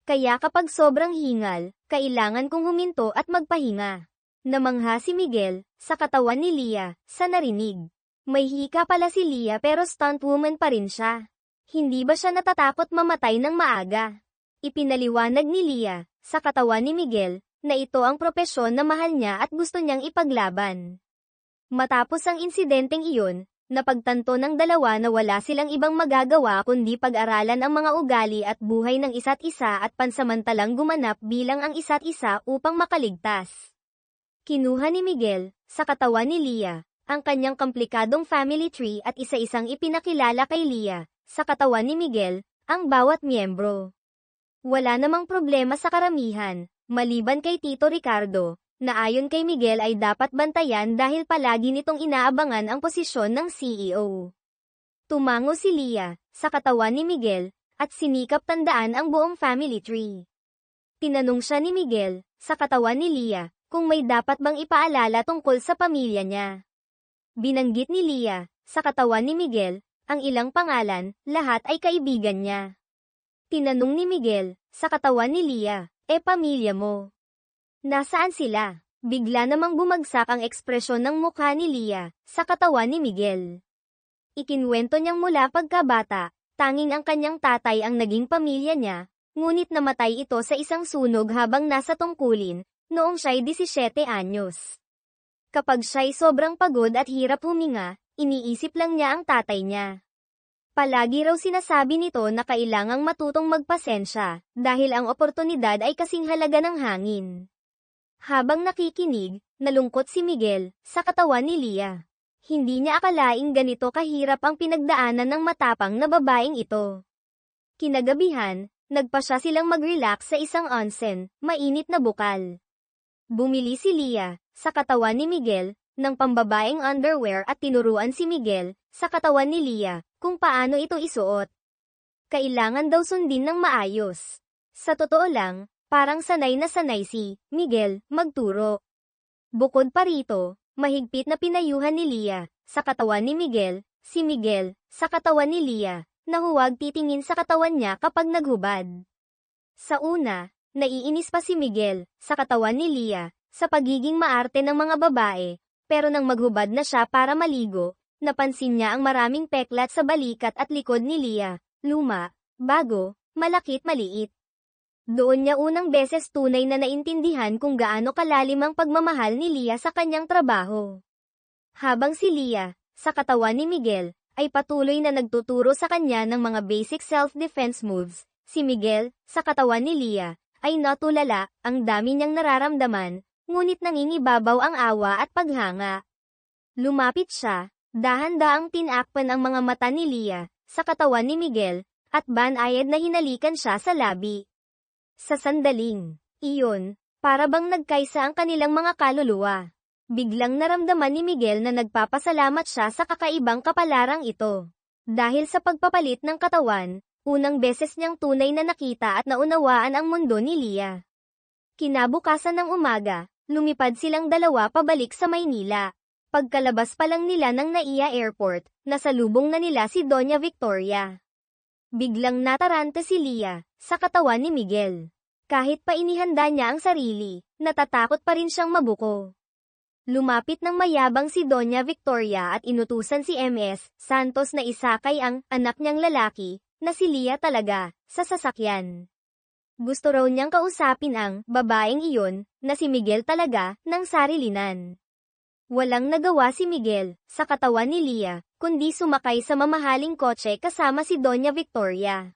Kaya kapag sobrang hingal, kailangan kong huminto at magpahinga. Namangha si Miguel, sa katawan ni Leah, sa narinig. May hika pala si Leah pero stunt woman pa rin siya. Hindi ba siya natatakot mamatay ng maaga? Ipinaliwanag ni Leah, sa katawan ni Miguel, na ito ang propesyon na mahal niya at gusto niyang ipaglaban. Matapos ang insidenteng iyon, napagtanto ng dalawa na wala silang ibang magagawa kundi pag-aralan ang mga ugali at buhay ng isa't isa at pansamantalang gumanap bilang ang isa't isa upang makaligtas. Kinuha ni Miguel, sa katawan ni Leah, ang kanyang komplikadong family tree at isa-isang ipinakilala kay Leah, sa katawan ni Miguel, ang bawat miyembro. Wala namang problema sa karamihan, maliban kay Tito Ricardo, na ayon kay Miguel ay dapat bantayan dahil palagi nitong inaabangan ang posisyon ng CEO. Tumango si Leah, sa katawan ni Miguel, at sinikap tandaan ang buong family tree. Tinanong siya ni Miguel, sa katawan ni Leah, kung may dapat bang ipaalala tungkol sa pamilya niya. Binanggit ni Leah, sa katawan ni Miguel, ang ilang pangalan, lahat ay kaibigan niya. Tinanong ni Miguel, sa katawan ni Leah, pamilya mo. Nasaan sila? Bigla namang bumagsak ang ekspresyon ng mukha ni Leah, sa katawan ni Miguel. Ikinwento niyang mula pagkabata, tanging ang kanyang tatay ang naging pamilya niya, ngunit namatay ito sa isang sunog habang nasa tungkulin, noong siya'y 17 anyos. Kapag siya'y sobrang pagod at hirap huminga, iniisip lang niya ang tatay niya. Palagi raw sinasabi nito na kailangang matutong magpasensya, dahil ang oportunidad ay kasing halaga ng hangin. Habang nakikinig, nalungkot si Miguel, sa katawan ni Leah. Hindi niya akalaing ganito kahirap ang pinagdaanan ng matapang na babaeng ito. Kinagabihan, nagpasya silang mag-relax sa isang onsen, mainit na bukal. Bumili si Leah, sa katawan ni Miguel, ng pambabaeng underwear at tinuruan si Miguel, sa katawan ni Leah, kung paano ito isuot. Kailangan daw sundin ng maayos. Sa totoo lang, parang sanay na sanay si Miguel magturo. Bukod pa rito, mahigpit na pinayuhan ni Leah, sa katawan ni Miguel, si Miguel, sa katawan ni Leah, na huwag titingin sa katawan niya kapag naghubad. Sa una, naiinis pa si Miguel, sa katawan ni Leah, sa pagiging maarte ng mga babae, pero nang maghubad na siya para maligo, napansin niya ang maraming peklat sa balikat at likod ni Leah, luma, bago, malakit maliit. Doon niya unang beses tunay na naintindihan kung gaano kalalim ang pagmamahal ni Leah sa kanyang trabaho. Habang si Leah, sa katawan ni Miguel, ay patuloy na nagtuturo sa kanya ng mga basic self-defense moves, si Miguel, sa katawan ni Leah, ay natulala, ang dami niyang nararamdaman, ngunit nangingibabaw ang awa at paghanga. Lumapit siya, dahan-daang tinakpan ang mga mata ni Leah, sa katawan ni Miguel, at banayad na hinalikan siya sa labi. Sa sandaling iyon, para bang nagkaisa ang kanilang mga kaluluwa. Biglang naramdaman ni Miguel na nagpapasalamat siya sa kakaibang kapalarang ito. Dahil sa pagpapalit ng katawan, unang beses niyang tunay na nakita at naunawaan ang mundo ni Leah. Kinabukasan ng umaga, lumipad silang dalawa pabalik sa Maynila. Pagkalabas pa lang nila ng NAIA Airport, nasalubong na nila si Doña Victoria. Biglang nataranta si Leah, sa katawan ni Miguel. Kahit pa inihanda niya ang sarili, natatakot pa rin siyang mabuko. Lumapit ng mayabang si Doña Victoria at inutusan si MS Santos na isakay ang anak niyang lalaki, na si Leah talaga, sa sasakyan. Gusto raw niyang kausapin ang babaeng iyon, na si Miguel talaga, ng sarilinan. Walang nagawa si Miguel, sa katawan ni Leah, kundi sumakay sa mamahaling kotse kasama si Doña Victoria.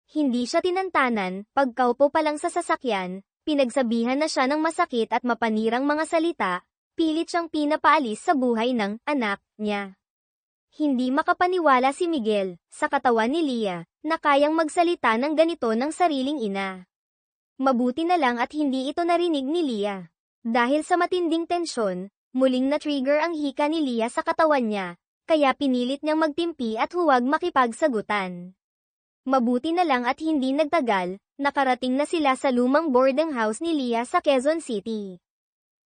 Hindi siya tinantanan, pagkaupo pa lang sa sasakyan, pinagsabihan na siya ng masakit at mapanirang mga salita, pilit siyang pinapaalis sa buhay ng anak niya. Hindi makapaniwala si Miguel, sa katawan ni Leah, na kayang magsalita ng ganito ng sariling ina. Mabuti na lang at hindi ito narinig ni Leah. Dahil sa matinding tensyon, muling na-trigger ang hika ni Leah sa katawan niya, kaya pinilit niyang magtimpi at huwag makipagsagutan. Mabuti na lang at hindi nagtagal, nakarating na sila sa lumang boarding house ni Leah sa Quezon City.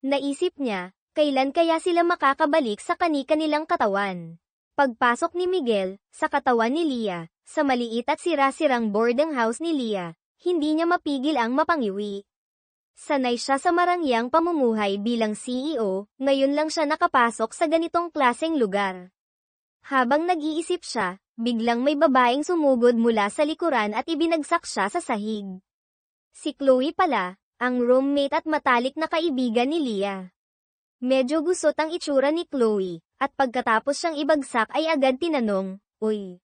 Naisip niya, kailan kaya sila makakabalik sa kani-kanilang katawan. Pagpasok ni Miguel, sa katawan ni Leah, sa maliit at sira-sirang boarding house ni Leah, hindi niya mapigil ang mapangiwi. Sanay siya sa marangyang pamumuhay bilang CEO, ngayon lang siya nakapasok sa ganitong klaseng lugar. Habang nag-iisip siya, biglang may babaeng sumugod mula sa likuran at ibinagsak siya sa sahig. Si Chloe pala, ang roommate at matalik na kaibigan ni Leah. Medyo gusot ang itsura ni Chloe, at pagkatapos siyang ibagsak ay agad tinanong, "Uy,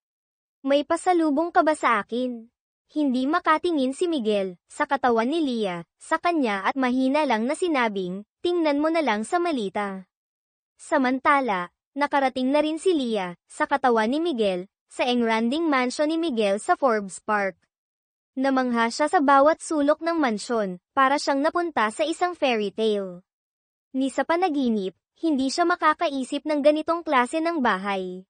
may pasalubong ka ba sa akin?" Hindi makatingin si Miguel, sa katawan ni Leah, sa kanya at mahina lang na sinabing, "Tingnan mo na lang sa malita." Samantala, nakarating na rin si Leah, sa katawan ni Miguel, sa engranding mansion ni Miguel sa Forbes Park. Namangha siya sa bawat sulok ng mansyon, para siyang napunta sa isang fairy tale. Ni sa panaginip, hindi siya makakaisip ng ganitong klase ng bahay.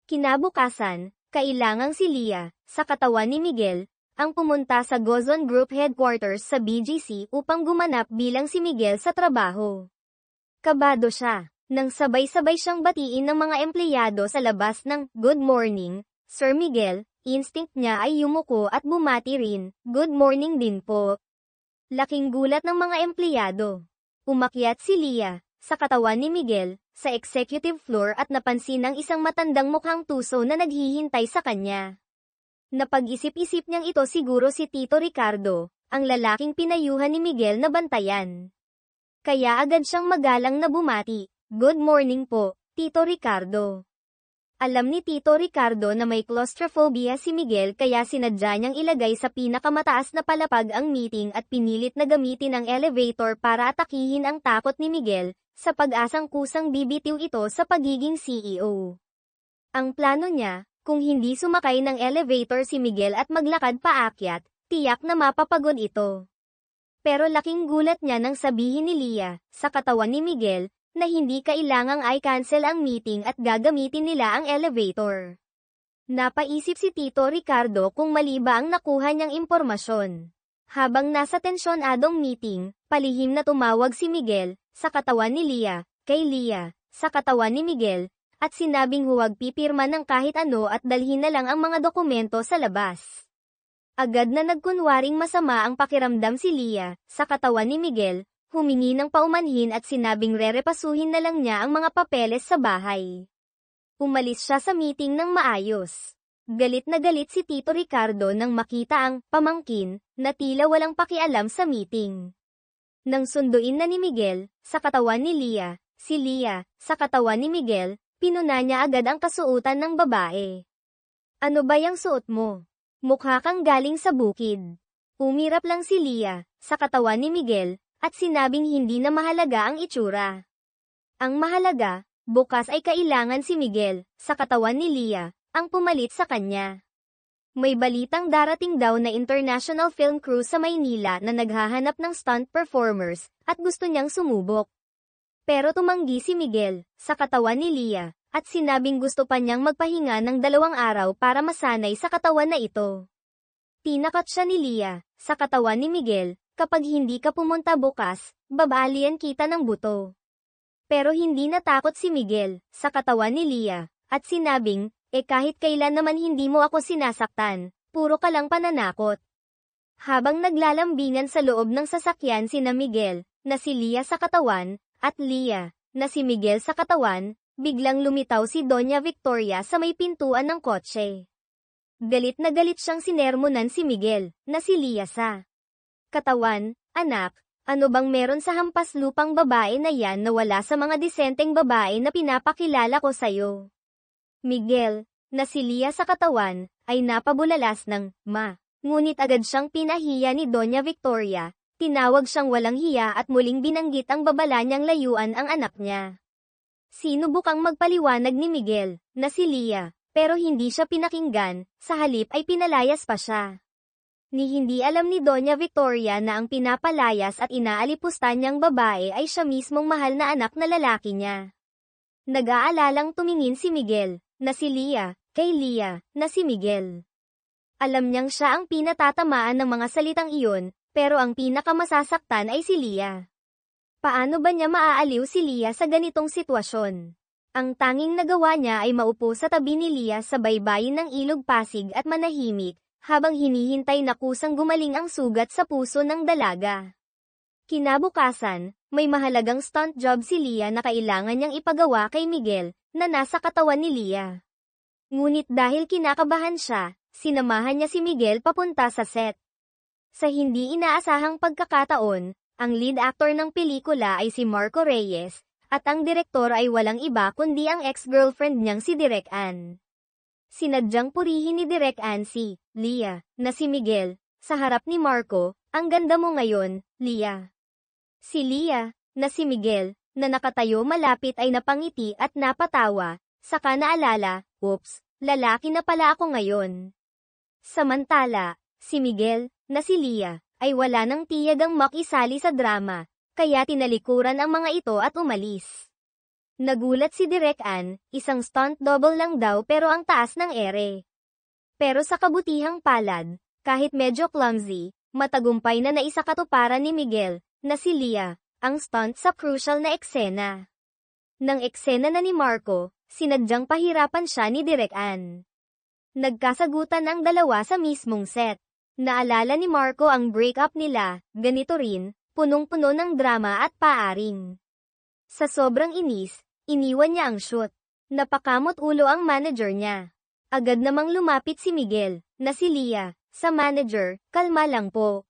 Kinabukasan, kailangang si Leah, sa katawan ni Miguel, ang pumunta sa Gozon Group Headquarters sa BGC upang gumanap bilang si Miguel sa trabaho. Kabado siya, nang sabay-sabay siyang batiin ng mga empleyado sa labas ng "Good morning, Sir Miguel", instinct niya ay yumuko at bumati rin, "Good morning din po." Laking gulat ng mga empleyado. Umakyat si Leah, sa katawan ni Miguel, sa executive floor at napansin ang isang matandang mukhang tuso na naghihintay sa kanya. Napag-isip-isip niyang ito siguro si Tito Ricardo, ang lalaking pinayuhan ni Miguel na bantayan. Kaya agad siyang magalang na bumati, "Good morning po, Tito Ricardo." Alam ni Tito Ricardo na may claustrophobia si Miguel kaya sinadya niyang ilagay sa pinakamataas na palapag ang meeting at pinilit na gamitin ang elevator para atakihin ang takot ni Miguel, sa pag-asang kusang bibitiw ito sa pagiging CEO. Ang plano niya, kung hindi sumakay ng elevator si Miguel at maglakad paakyat, tiyak na mapapagod ito. Pero laking gulat niya nang sabihin ni Leah, sa katawan ni Miguel, na hindi kailangang i-cancel ang meeting at gagamitin nila ang elevator. Napaisip si Tito Ricardo kung mali ba ang nakuha niyang impormasyon. Habang nasa tensyonadong meeting, palihim na tumawag si Miguel, sa katawan ni Leah, kay Leah, sa katawan ni Miguel, at sinabing huwag pipirma ng kahit ano at dalhin na lang ang mga dokumento sa labas. Agad na nagkunwaring masama ang pakiramdam si Leah, sa katawan ni Miguel, humingi ng paumanhin at sinabing rerepasuhin na lang niya ang mga papeles sa bahay. Umalis siya sa meeting ng maayos. Galit na galit si Tito Ricardo nang makita ang pamangkin, na tila walang pakialam sa meeting. Nang sunduin na ni Miguel, sa katawan ni Leah, si Leah, sa katawan ni Miguel, pinuna niya agad ang kasuotan ng babae. "Ano ba yung suot mo? Mukha kang galing sa bukid." Umirap lang si Leah, sa katawan ni Miguel, at sinabing hindi na mahalaga ang itsura. Ang mahalaga, bukas ay kailangan si Miguel, sa katawan ni Leah, ang pumalit sa kanya. May balitang darating daw na international film crew sa Maynila na naghahanap ng stunt performers, at gusto niyang sumubok. Pero tumanggi si Miguel, sa katawan ni Leah, at sinabing gusto pa niyang magpahinga ng 2 araw para masanay sa katawan na ito. Tinakat siya ni Leah, sa katawan ni Miguel, "Kapag hindi ka pumunta bukas, babalian kita ng buto." Pero hindi natakot si Miguel, sa katawan ni Leah, at sinabing, kahit kailan naman hindi mo ako sinasaktan, puro ka lang pananakot." Habang naglalambingan sa loob ng sasakyan sina Miguel, na si Leah sa katawan, at Leah, na si Miguel sa katawan, biglang lumitaw si Doña Victoria sa may pintuan ng kotse. Galit na galit siyang sinermonan si Miguel, na si Lia sa katawan. Anak, ano bang meron sa hampas lupang babae na yan na wala sa mga disenteng babae na pinapakilala ko sa'yo? Miguel, na si Lia sa katawan, ay napabulalas ng ma. Ngunit agad siyang pinahiya ni Doña Victoria, tinawag siyang walang hiya at muling binanggit ang babala niyang layuan ang anak niya. Sinubukang magpaliwanag ni Miguel, na si Lia, pero hindi siya pinakinggan, sa halip ay pinalayas pa siya. Hindi alam ni Doña Victoria na ang pinapalayas at inaalipusta niyang babae ay siya mismong mahal na anak na lalaki niya. Nag-aalalang tumingin si Miguel, na si Lia, kay Lia, na si Miguel. Alam niyang siya ang pinatatamaan ng mga salitang iyon, pero ang pinakamasasaktan ay si Lia. Paano ba niya maaaliw si Lia sa ganitong sitwasyon? Ang tanging nagawa niya ay maupo sa tabi ni Lia sa baybayin ng ilog Pasig at manahimik, habang hinihintay na kusang gumaling ang sugat sa puso ng dalaga. Kinabukasan, may mahalagang stunt job si Lia na kailangan niyang ipagawa kay Miguel, na nasa katawan ni Lia. Ngunit dahil kinakabahan siya, sinamahan niya si Miguel papunta sa set. Sa hindi inaasahang pagkakataon, ang lead actor ng pelikula ay si Marco Reyes, at ang direktor ay walang iba kundi ang ex-girlfriend niyang si Direk Ann. Sinadyang purihin ni Direk Ann si Lia, na si Miguel, sa harap ni Marco. Ang ganda mo ngayon, Lia. Si Lia, na si Miguel, na nakatayo malapit ay napangiti at napatawa, saka naalala, oops, lalaki na pala ako ngayon. Samantala, si Miguel, na si Lia, ay wala nang tiyagang makisali sa drama, kaya tinalikuran ang mga ito at umalis. Nagulat si Direk Ann, isang stunt double lang daw pero ang taas ng ere. Pero sa kabutihang palad, kahit medyo clumsy, matagumpay na naisakatuparan ni Miguel, na si Lia, ang stunt sa crucial na eksena. Nang eksena na ni Marco, sinadyang pahirapan siya ni Direk Ann. Nagkasagutan ang dalawa sa mismong set. Naalala ni Marco ang breakup nila, ganito rin, punong-puno ng drama at paaring. Sa sobrang inis, iniwan niya ang shoot. Napakamot ulo ang manager niya. Agad namang lumapit si Miguel, na si Lia, sa manager, kalma lang po.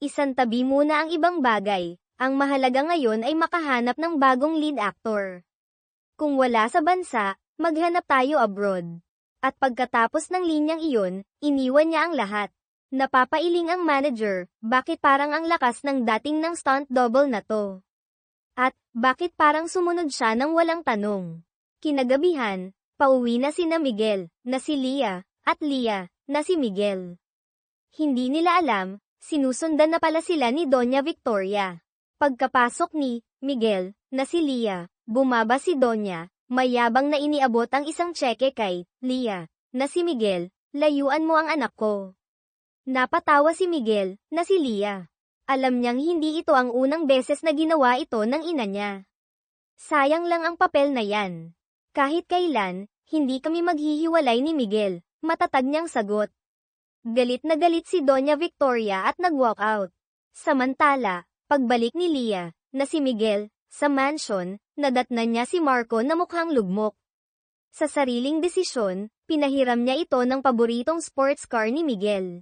Isantabi muna ang ibang bagay, ang mahalaga ngayon ay makahanap ng bagong lead actor. Kung wala sa bansa, maghanap tayo abroad. At pagkatapos ng linyang iyon, iniwan niya ang lahat. Napapailing ang manager, bakit parang ang lakas ng dating ng stunt double na to? At, bakit parang sumunod siya ng walang tanong? Kinagabihan, pauwi na sina Miguel, na si Lia, at Lia, na si Miguel. Hindi nila alam, sinusundan na pala sila ni Doña Victoria. Pagkapasok ni Miguel, na si Lia, bumaba si Doña, mayabang na iniabot ang isang tseke kay Lia, na si Miguel, layuan mo ang anak ko. Napatawa si Miguel, na si Lia. Alam niyang hindi ito ang unang beses na ginawa ito ng ina niya. Sayang lang ang papel na yan. Kahit kailan, hindi kami maghihiwalay ni Miguel, matatag niyang sagot. Galit na galit si Doña Victoria at nag-walk out. Samantala, pagbalik ni Lia, na si Miguel, sa mansion, nadatnan niya si Marco na mukhang lugmok. Sa sariling desisyon, pinahiram niya ito ng paboritong sports car ni Miguel.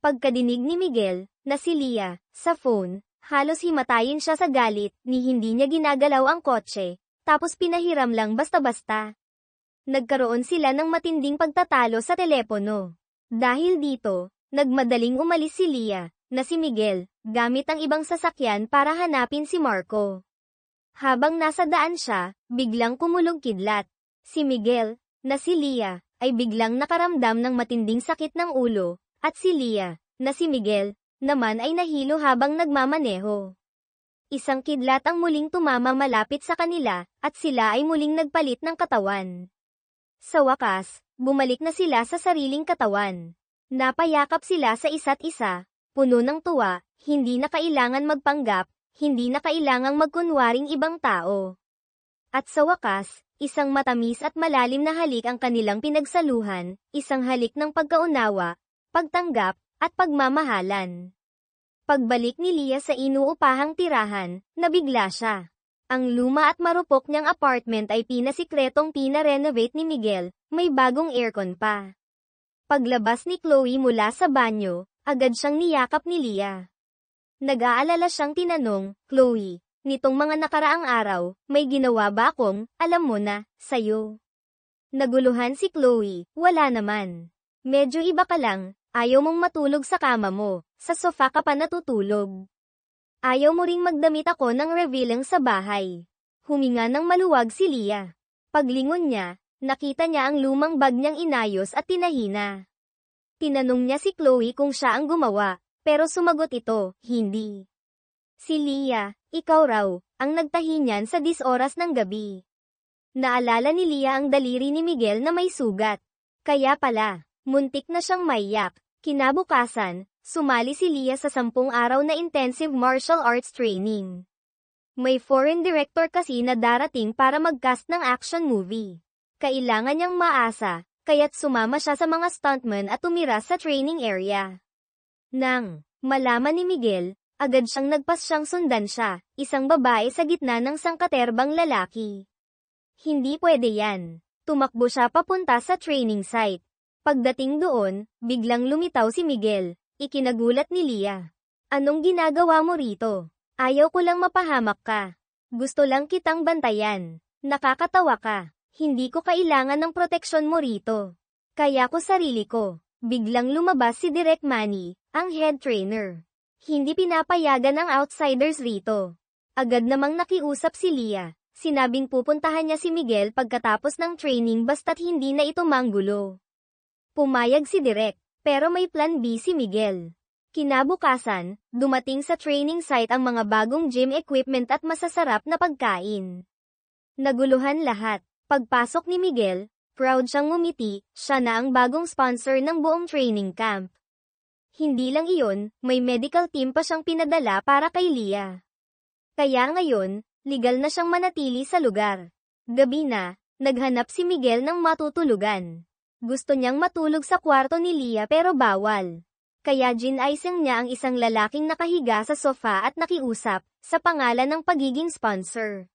Pagkadinig ni Miguel, na si Lia, sa phone, halos himatayin siya sa galit, ni hindi niya ginagalaw ang kotse, tapos pinahiram lang basta-basta. Nagkaroon sila ng matinding pagtatalo sa telepono. Dahil dito, nagmadaling umalis si Lia, na si Miguel, gamit ang ibang sasakyan para hanapin si Marco. Habang nasa daan siya, biglang kumulog kidlat. Si Miguel, na si Lia, ay biglang nakaramdam ng matinding sakit ng ulo, at si Lia, na si Miguel, naman ay nahilo habang nagmamaneho. Isang kidlat ang muling tumama malapit sa kanila, at sila ay muling nagpalit ng katawan. Sa wakas, bumalik na sila sa sariling katawan. Napayakap sila sa isa't isa, puno ng tuwa, hindi na kailangan magpanggap, hindi na kailangang magkunwaring ibang tao. At sa wakas, isang matamis at malalim na halik ang kanilang pinagsaluhan, isang halik ng pagkaunawa, pagtanggap, at pagmamahalan. Pagbalik ni Lia sa inuupahang tirahan, nabigla siya. Ang luma at marupok niyang apartment ay pinasikretong pina-renovate ni Miguel, may bagong aircon pa. Paglabas ni Chloe mula sa banyo, agad siyang niyakap ni Leah. Nag-aalala siyang tinanong, Chloe, nitong mga nakaraang araw, may ginawa ba akong, alam mo na, sayo? Naguluhan si Chloe, wala naman. Medyo iba ka lang, ayaw mong matulog sa kama mo, sa sofa ka pa natutulog. Ayaw mo ring magdamit ako ng revealing sa bahay. Huminga ng maluwag si Leah. Paglingon niya, nakita niya ang lumang bag niyang inayos at tinahina. Tinanong niya si Chloe kung siya ang gumawa, pero sumagot ito, hindi. Si Leah, ikaw raw, ang nagtahi niyan sa 10 oras ng gabi. Naalala ni Leah ang daliri ni Miguel na may sugat. Kaya pala, muntik na siyang maiyak. Kinabukasan, sumali si Leah sa 10 araw na intensive martial arts training. May foreign director kasi na darating para mag-cast ng action movie. Kailangan niyang maasa, kaya't sumama siya sa mga stuntmen at tumira sa training area. Nang malaman ni Miguel, agad siyang nagpasyang sundan siya, isang babae sa gitna ng sangkaterbang lalaki. Hindi pwede yan. Tumakbo siya papunta sa training site. Pagdating doon, biglang lumitaw si Miguel. Ikinagulat ni Leah. Anong ginagawa mo rito? Ayaw ko lang mapahamak ka. Gusto lang kitang bantayan. Nakakatawa ka. Hindi ko kailangan ng proteksyon mo rito. Kaya ko sarili ko. Biglang lumabas si Direk Manny, ang head trainer. Hindi pinapayagan ang outsiders rito. Agad namang nakiusap si Leah. Sinabing pupuntahan niya si Miguel pagkatapos ng training basta't hindi na ito manggulo. Pumayag si Direk, pero may plan B si Miguel. Kinabukasan, dumating sa training site ang mga bagong gym equipment at masasarap na pagkain. Naguluhan lahat. Pagpasok ni Miguel, proud siyang ngumiti, siya na ang bagong sponsor ng buong training camp. Hindi lang iyon, may medical team pa siyang pinadala para kay Leah. Kaya ngayon, legal na siyang manatili sa lugar. Gabi na, naghanap si Miguel ng matutulugan. Gusto niyang matulog sa kwarto ni Leah pero bawal. Kaya ginaisang niya ang isang lalaking nakahiga sa sofa at nakiusap, sa pangalan ng pagiging sponsor.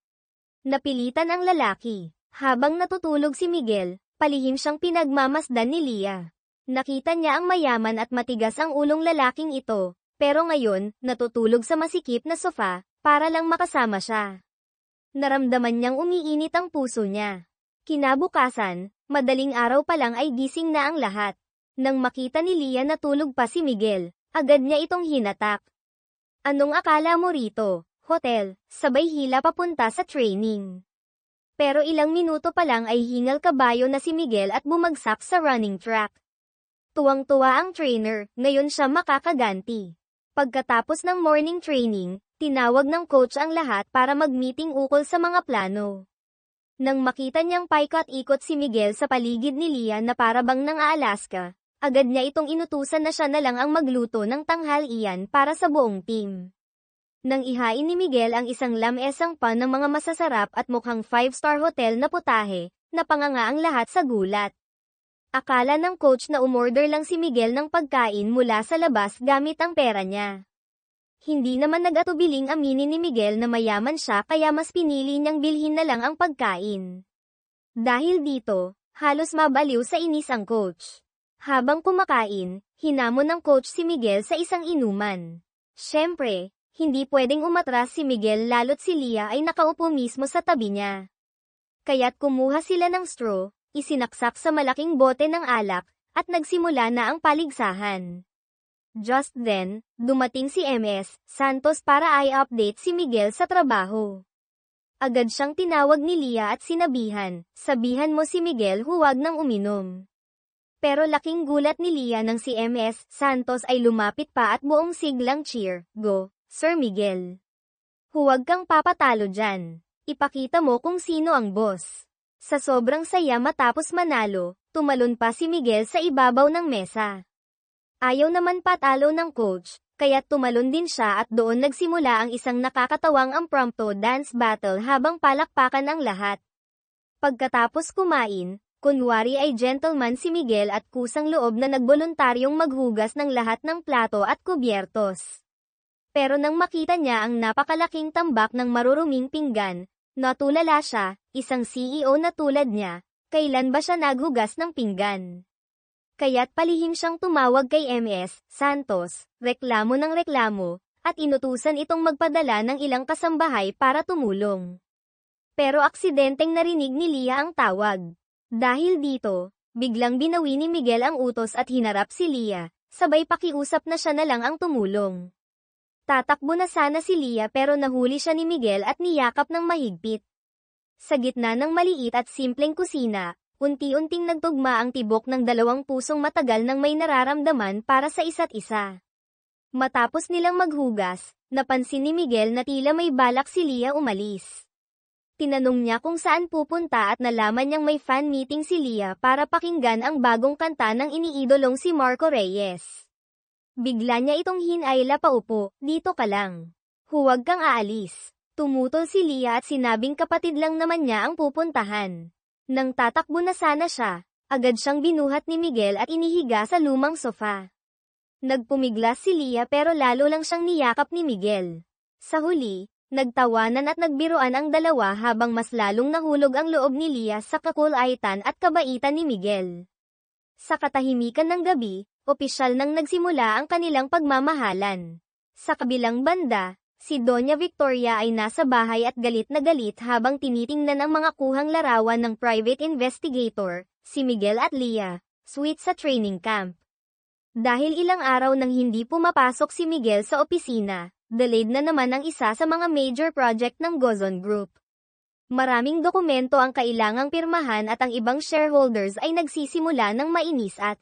Napilitan ang lalaki. Habang natutulog si Miguel, palihim siyang pinagmamasdan ni Leah. Nakita niya ang mayaman at matigas ang ulong lalaking ito, pero ngayon, natutulog sa masikip na sofa, para lang makasama siya. Naramdaman niyang umiinit ang puso niya. Kinabukasan, madaling araw pa lang ay gising na ang lahat. Nang makita ni Leah na tulog pa si Miguel, agad niya itong hinatak. Anong akala mo rito? Hotel, sabay hila papunta sa training. Pero ilang minuto pa lang ay hingal kabayo na si Miguel at bumagsak sa running track. Tuwang-tuwa ang trainer, ngayon siya makakaganti. Pagkatapos ng morning training, tinawag ng coach ang lahat para mag-meeting ukol sa mga plano. Nang makita niyang paikot-ikot si Miguel sa paligid ni Leah na parabang ng Alaska, agad niya itong inutusan na siya na lang ang magluto ng tanghalian para sa buong team. Nang ihain ni Miguel ang isang lamesang pan ng mga masasarap at mukhang 5-star hotel na putahe, napanganga ang lahat sa gulat. Akala ng coach na umorder lang si Miguel ng pagkain mula sa labas gamit ang pera niya. Hindi naman nag-atubiling aminin ni Miguel na mayaman siya kaya mas pinili niyang bilhin na lang ang pagkain. Dahil dito, halos mabaliw sa inis ang coach. Habang kumakain, hinamon ng coach si Miguel sa isang inuman. Siyempre, hindi pwedeng umatras si Miguel lalo't si Leah ay nakaupo mismo sa tabi niya. Kaya't kumuha sila ng straw, isinaksak sa malaking bote ng alak, at nagsimula na ang paligsahan. Just then, dumating si MS Santos para i-update si Miguel sa trabaho. Agad siyang tinawag ni Leah at sabihan mo si Miguel huwag nang uminom. Pero laking gulat ni Leah nang si MS Santos ay lumapit pa at buong siglang cheer, "Go, Sir Miguel. Huwag kang papatalo dyan. Ipakita mo kung sino ang boss." Sa sobrang saya matapos manalo, tumalon pa si Miguel sa ibabaw ng mesa. Ayaw naman patalo ng coach, kaya tumalon din siya at doon nagsimula ang isang nakakatawang impromptu dance battle habang palakpakan ang lahat. Pagkatapos kumain, kunwari ay gentleman si Miguel at kusang loob na nagboluntaryong maghugas ng lahat ng plato at kubyertos. Pero nang makita niya ang napakalaking tambak ng maruruming pinggan, natulala siya, isang CEO na tulad niya, kailan ba siya naghugas ng pinggan? Kaya't palihim siyang tumawag kay MS Santos, reklamo ng reklamo, at inutusan itong magpadala ng ilang kasambahay para tumulong. Pero aksidenteng narinig ni Lia ang tawag. Dahil dito, biglang binawi ni Miguel ang utos at hinarap si Lia, sabay pakiusap na siya na lang ang tumulong. Tatakbo na sana si Lia pero nahuli siya ni Miguel at niyakap ng mahigpit. Sa gitna ng maliit at simpleng kusina, unti-unting nagtugma ang tibok ng dalawang pusong matagal nang may nararamdaman para sa isa't isa. Matapos nilang maghugas, napansin ni Miguel na tila may balak si Lia umalis. Tinanong niya kung saan pupunta at nalaman niyang may fan meeting si Lia para pakinggan ang bagong kanta ng iniidolong si Marco Reyes. Bigla niya itong hinayla paupo, dito ka lang. Huwag kang aalis. Tumutol si Lia at sinabing kapatid lang naman niya ang pupuntahan. Nang tatakbo na sana siya, agad siyang binuhat ni Miguel at inihiga sa lumang sofa. Nagpumiglas si Lia pero lalo lang siyang niyakap ni Miguel. Sa huli, nagtawanan at nagbiruan ang dalawa habang mas lalong nahulog ang loob ni Lia sa kakulaitan at kabaitan ni Miguel. Sa katahimikan ng gabi, opisyal nang nagsimula ang kanilang pagmamahalan. Sa kabilang banda, si Doña Victoria ay nasa bahay at galit na galit habang tinitingnan ang mga kuhang larawan ng private investigator, si Miguel at Lia, sweet sa training camp. Dahil ilang araw nang hindi pumapasok si Miguel sa opisina, delayed na naman ang isa sa mga major project ng Gozon Group. Maraming dokumento ang kailangang pirmahan at ang ibang shareholders ay nagsisimula ng mainis at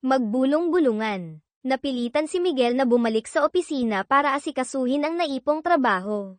magbulong-bulungan. Napilitan si Miguel na bumalik sa opisina para asikasuhin ang naipong trabaho.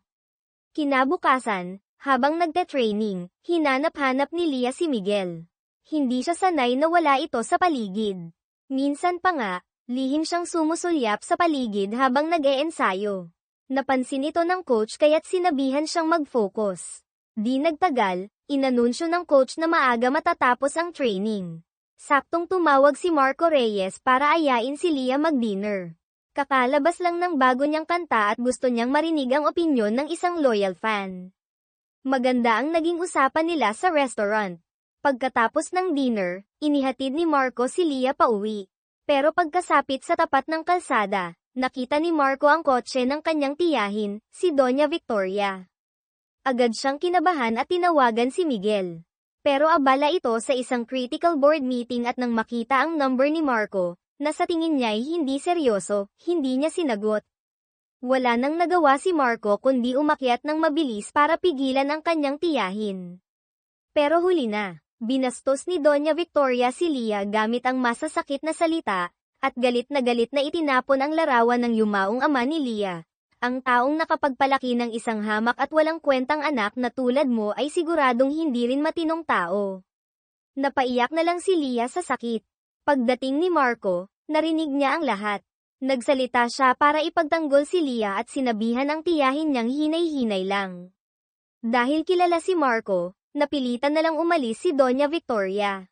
Kinabukasan, habang nagte-training, hinanap-hanap ni Lia si Miguel. Hindi siya sanay na wala ito sa paligid. Minsan pa nga, lihim siyang sumusulyap sa paligid habang nag-e-ensayo. Napansin ito ng coach kaya't sinabihan siyang mag-focus. Di nagtagal, inanunsyo ng coach na maaga matatapos ang training. Saktong tumawag si Marco Reyes para ayain si Lia mag-dinner. Kakalabas lang ng bago niyang kanta at gusto niyang marinig ang opinyon ng isang loyal fan. Maganda ang naging usapan nila sa restaurant. Pagkatapos ng dinner, inihatid ni Marco si Lia pauwi. Pero pagkasapit sa tapat ng kalsada, nakita ni Marco ang kotse ng kanyang tiyahin, si Doña Victoria. Agad siyang kinabahan at tinawagan si Miguel. Pero abala ito sa isang critical board meeting at nang makita ang number ni Marco, na sa tingin niya ay hindi seryoso, hindi niya sinagot. Wala nang nagawa si Marco kundi umakyat ng mabilis para pigilan ang kanyang tiyahin. Pero huli na, binastos ni Doña Victoria si Lia gamit ang masasakit na salita, at galit na itinapon ang larawan ng yumaong ama ni Lia. Ang taong nakapagpalaki ng isang hamak at walang kwentang anak na tulad mo ay siguradong hindi rin matinong tao. Napaiyak na lang si Lia sa sakit. Pagdating ni Marco, narinig niya ang lahat. Nagsalita siya para ipagtanggol si Lia at sinabihan ang tiyahin niyang hinay-hinay lang. Dahil kilala si Marco, napilitan na lang umalis si Doña Victoria.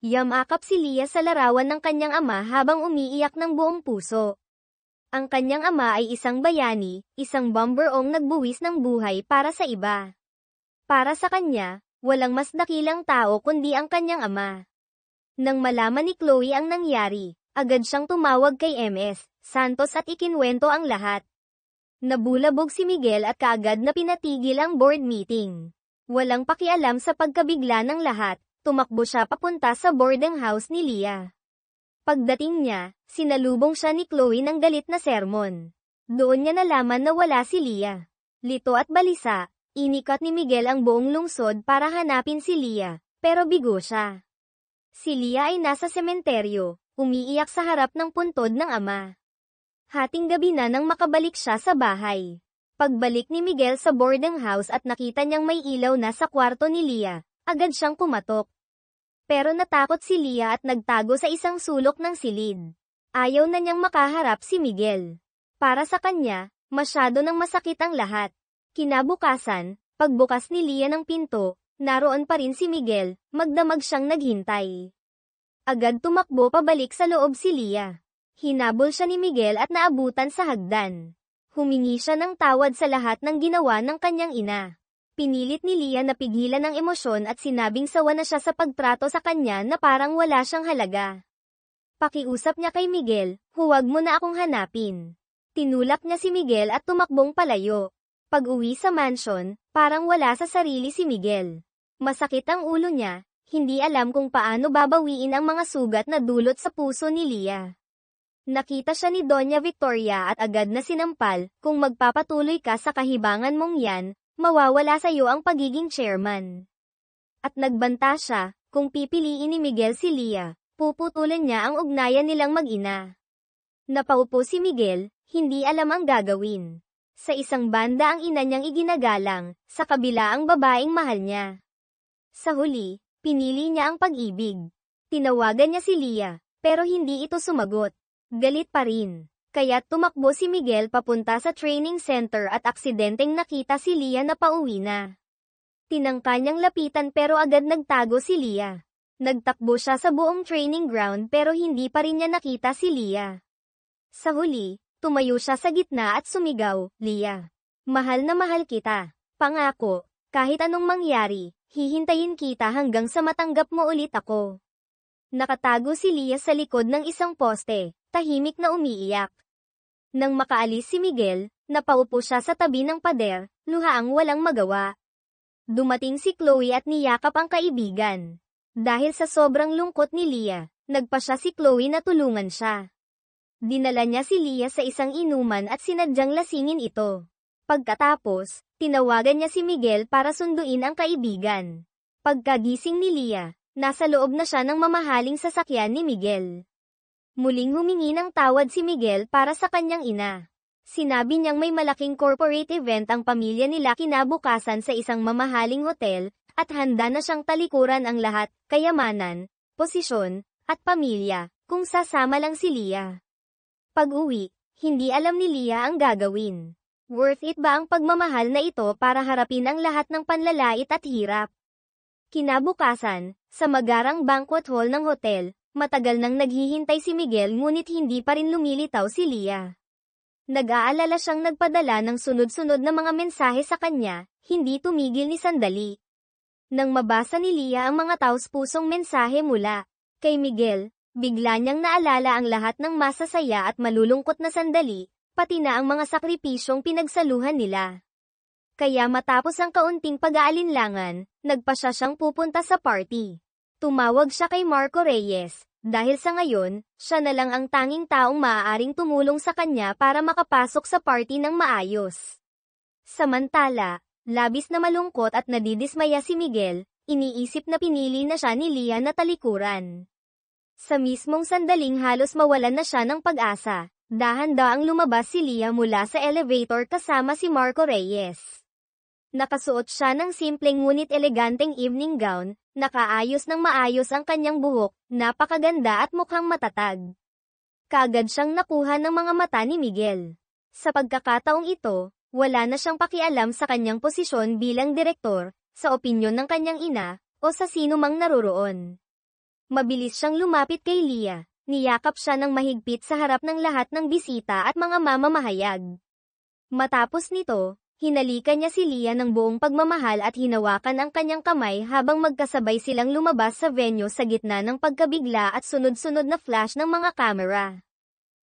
Yamakap si Lia sa larawan ng kanyang ama habang umiiyak ng buong puso. Ang kanyang ama ay isang bayani, isang bomberong nagbuwis ng buhay para sa iba. Para sa kanya, walang mas dakilang tao kundi ang kanyang ama. Nang malaman ni Chloe ang nangyari, agad siyang tumawag kay MS Santos at ikinwento ang lahat. Nabulabog si Miguel at kaagad na pinatigil ang board meeting. Walang pakialam sa pagkabigla ng lahat, tumakbo siya papunta sa boarding house ni Lia. Pagdating niya, sinalubong siya ni Chloe ng galit na sermon. Doon niya nalaman na wala si Lia. Lito at balisa, inikat ni Miguel ang buong lungsod para hanapin si Lia, pero bigo siya. Si Lia ay nasa sementeryo, umiiyak sa harap ng puntod ng ama. Hating gabi na nang makabalik siya sa bahay. Pagbalik ni Miguel sa boarding house at nakita niyang may ilaw na sa kwarto ni Lia, agad siyang kumatok. Pero natakot si Lia at nagtago sa isang sulok ng silid. Ayaw na niyang makaharap si Miguel. Para sa kanya, masyado nang masakit ang lahat. Kinabukasan, pagbukas ni Lia ng pinto, naroon pa rin si Miguel, magdamag siyang naghintay. Agad tumakbo pabalik sa loob si Lia. Hinabol siya ni Miguel at naabutan sa hagdan. Humingi siya ng tawad sa lahat ng ginawa ng kanyang ina. Pinilit ni Lia na pigilan ang emosyon at sinabing sawa na siya sa pagtrato sa kanya na parang wala siyang halaga. Pakiusap niya kay Miguel, huwag mo na akong hanapin. Tinulak niya si Miguel at tumakbong palayo. Pag-uwi sa mansion, parang wala sa sarili si Miguel. Masakit ang ulo niya, hindi alam kung paano babawiin ang mga sugat na dulot sa puso ni Leah. Nakita siya ni Doña Victoria at agad na sinampal, kung magpapatuloy ka sa kahibangan mong yan, mawawala sa iyo ang pagiging chairman. At nagbanta siya, kung pipiliin ni Miguel si Leah, puputulan niya ang ugnayan nilang mag-ina. Napaupo si Miguel, hindi alam ang gagawin. Sa isang banda ang ina niyang iginagalang, sa kabila ang babaeng mahal niya. Sa huli, pinili niya ang pag-ibig. Tinawagan niya si Leah, pero hindi ito sumagot. Galit pa rin. Kaya't tumakbo si Miguel papunta sa training center at aksidenteng nakita si Leah na pauwi na. Tinangka niyang lapitan pero agad nagtago si Leah. Nagtakbo siya sa buong training ground pero hindi pa rin niya nakita si Leah. Sa huli, tumayo siya sa gitna at sumigaw, "Leah, mahal na mahal kita. Pangako, kahit anong mangyari, hihintayin kita hanggang sa matanggap mo ulit ako." Nakatago si Leah sa likod ng isang poste, tahimik na umiiyak. Nang makaalis si Miguel, napaupo siya sa tabi ng pader, luhaang walang magawa. Dumating si Chloe at niyakap ang kaibigan. Dahil sa sobrang lungkot ni Leah, nagpa siya si Chloe na tulungan siya. Dinala niya si Leah sa isang inuman at sinadyang lasingin ito. Pagkatapos, tinawagan niya si Miguel para sunduin ang kaibigan. Pagkagising ni Leah, nasa loob na siya ng mamahaling sasakyan ni Miguel. Muling humingi ng tawad si Miguel para sa kanyang ina. Sinabi niyang may malaking corporate event ang pamilya nila kinabukasan sa isang mamahaling hotel, at handa na siyang talikuran ang lahat, kayamanan, posisyon, at pamilya, kung sasama lang si Leah. Pag-uwi, hindi alam ni Leah ang gagawin. Worth it ba ang pagmamahal na ito para harapin ang lahat ng panlalait at hirap? Kinabukasan, sa magarang banquet hall ng hotel, matagal nang naghihintay si Miguel ngunit hindi pa rin lumilitaw si Leah. Nag-aalala siyang nagpadala ng sunod-sunod na mga mensahe sa kanya, hindi tumigil ni sandali. Nang mabasa ni Leah ang mga taos-pusong mensahe mula kay Miguel, bigla niyang naalala ang lahat ng masasaya at malulungkot na sandali, pati na ang mga sakripisyong pinagsaluhan nila. Kaya matapos ang kaunting pag-aalinlangan, nagpa siyang pupunta sa party. Tumawag siya kay Marco Reyes, dahil sa ngayon, siya na lang ang tanging taong maaaring tumulong sa kanya para makapasok sa party ng maayos. Samantala, labis na malungkot at nadidismaya si Miguel, iniisip na pinili na siya ni Leah na talikuran. Sa mismong sandaling halos mawalan na siya ng pag-asa, dahan-daang lumabas si Leah mula sa elevator kasama si Marco Reyes. Nakasuot siya ng simpleng ngunit eleganteng evening gown, nakaayos ng maayos ang kanyang buhok, napakaganda at mukhang matatag. Kaagad siyang nakuha ng mga mata ni Miguel. Sa pagkakataong ito, wala na siyang pakialam sa kanyang posisyon bilang direktor, sa opinyon ng kanyang ina, o sa sino mang naroroon. Mabilis siyang lumapit kay Leah, niyakap siya ng mahigpit sa harap ng lahat ng bisita at mga mamamahayag. Matapos nito, hinalikan niya si Leah ng buong pagmamahal at hinawakan ang kanyang kamay habang magkasabay silang lumabas sa venue sa gitna ng pagkabigla at sunod-sunod na flash ng mga kamera.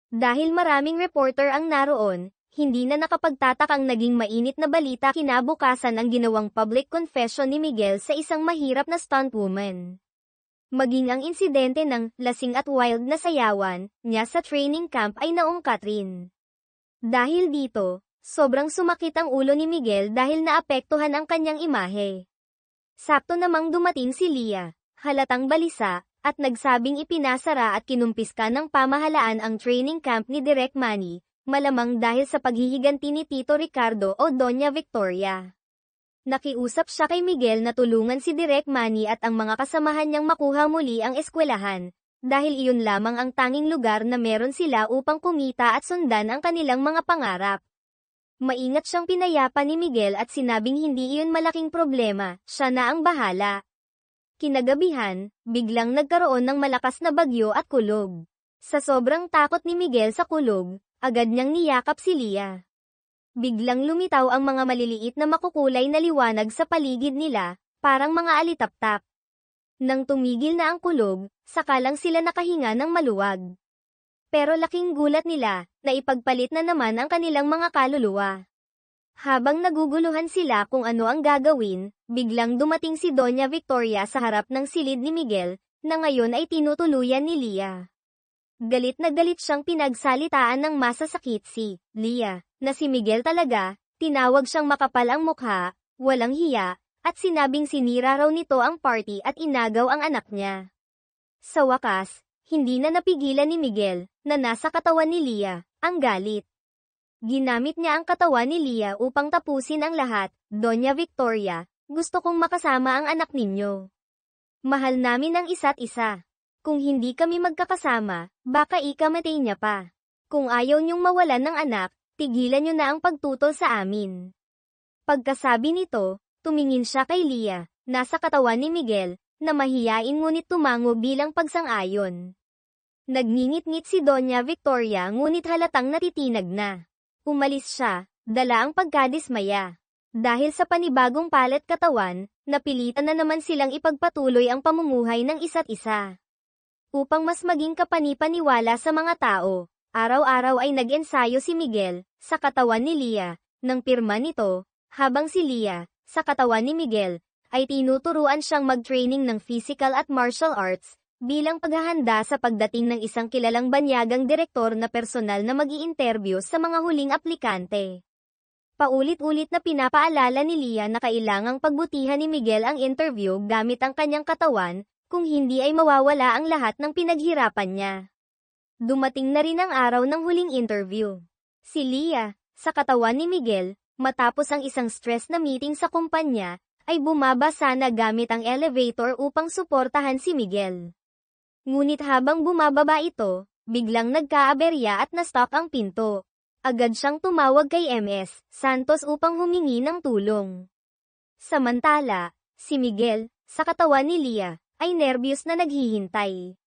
Dahil maraming reporter ang naroon, hindi na nakapagtatakang naging mainit na balita kinabukasan ang ginawang public confession ni Miguel sa isang mahirap na stuntwoman. Maging ang insidente ng lasing at wild na sayawan niya sa training camp ay naungkat rin. Dahil dito, sobrang sumakit ang ulo ni Miguel dahil naapektuhan ang kanyang imahe. Sakto namang dumating si Leah, halatang balisa, at nagsabing ipinasara at kinumpiska ng pamahalaan ang training camp ni Direk Manny, malamang dahil sa paghihiganti ni Tito Ricardo o Doña Victoria. Nakiusap siya kay Miguel na tulungan si Direk Manny at ang mga kasamahan niyang makuha muli ang eskwelahan, dahil iyon lamang ang tanging lugar na meron sila upang kumita at sundan ang kanilang mga pangarap. Maingat siyang pinayapa ni Miguel at sinabing hindi iyon malaking problema, siya na ang bahala. Kinagabihan, biglang nagkaroon ng malakas na bagyo at kulog. Sa sobrang takot ni Miguel sa kulog, agad niyang niyakap si Leah. Biglang lumitaw ang mga maliliit na makukulay na liwanag sa paligid nila, parang mga alitaptap. Nang tumigil na ang kulog, saka lang sila nakahinga ng maluwag. Pero laking gulat nila, na ipagpalit na naman ang kanilang mga kaluluwa. Habang naguguluhan sila kung ano ang gagawin, biglang dumating si Doña Victoria sa harap ng silid ni Miguel, na ngayon ay tinutuluyan ni Lia. Galit na galit siyang pinagsalitaan ng masasakit si Lia, na si Miguel talaga, tinawag siyang makapal ang mukha, walang hiya, at sinabing sinira raw nito ang party at inagaw ang anak niya. Sa wakas, hindi na napigilan ni Miguel, na nasa katawan ni Lia, ang galit. Ginamit niya ang katawan ni Lia upang tapusin ang lahat. Doña Victoria, gusto kong makasama ang anak ninyo. Mahal namin ang isa't isa. Kung hindi kami magkakasama, baka ikamatay niya pa. Kung ayaw niyong mawalan ng anak, tigilan niyo na ang pagtutol sa amin. Pagkasabi nito, tumingin siya kay Lia, nasa katawan ni Miguel, na mahiyain ngunit tumango bilang pagsang-ayon. Nagngingit-ngit si Doña Victoria ngunit halatang natitinag na. Umalis siya, dala ang pagkadismaya. Dahil sa panibagong palet katawan, napilitan na naman silang ipagpatuloy ang pamumuhay ng isa't isa. Upang mas maging kapanipaniwala sa mga tao, araw-araw ay nag-ensayo si Miguel, sa katawan ni Lia, ng pirma nito, habang si Lia, sa katawan ni Miguel, ay tinuturuan siyang mag-training ng physical at martial arts, bilang paghahanda sa pagdating ng isang kilalang banyagang direktor na personal na mag-i-interview sa mga huling aplikante. Paulit-ulit na pinapaalala ni Lia na kailangang pagbutihan ni Miguel ang interview gamit ang kanyang katawan, kung hindi ay mawawala ang lahat ng pinaghirapan niya. Dumating na rin ang araw ng huling interview. Si Lia, sa katawan ni Miguel, matapos ang isang stress na meeting sa kumpanya, ay bumaba sana gamit ang elevator upang suportahan si Miguel. Ngunit habang bumababa ito, biglang nagkaaberya at na-stuck ang pinto. Agad siyang tumawag kay MS Santos upang humingi ng tulong. Samantala, si Miguel, sa katawan ni Lia, ay nervyos na naghihintay.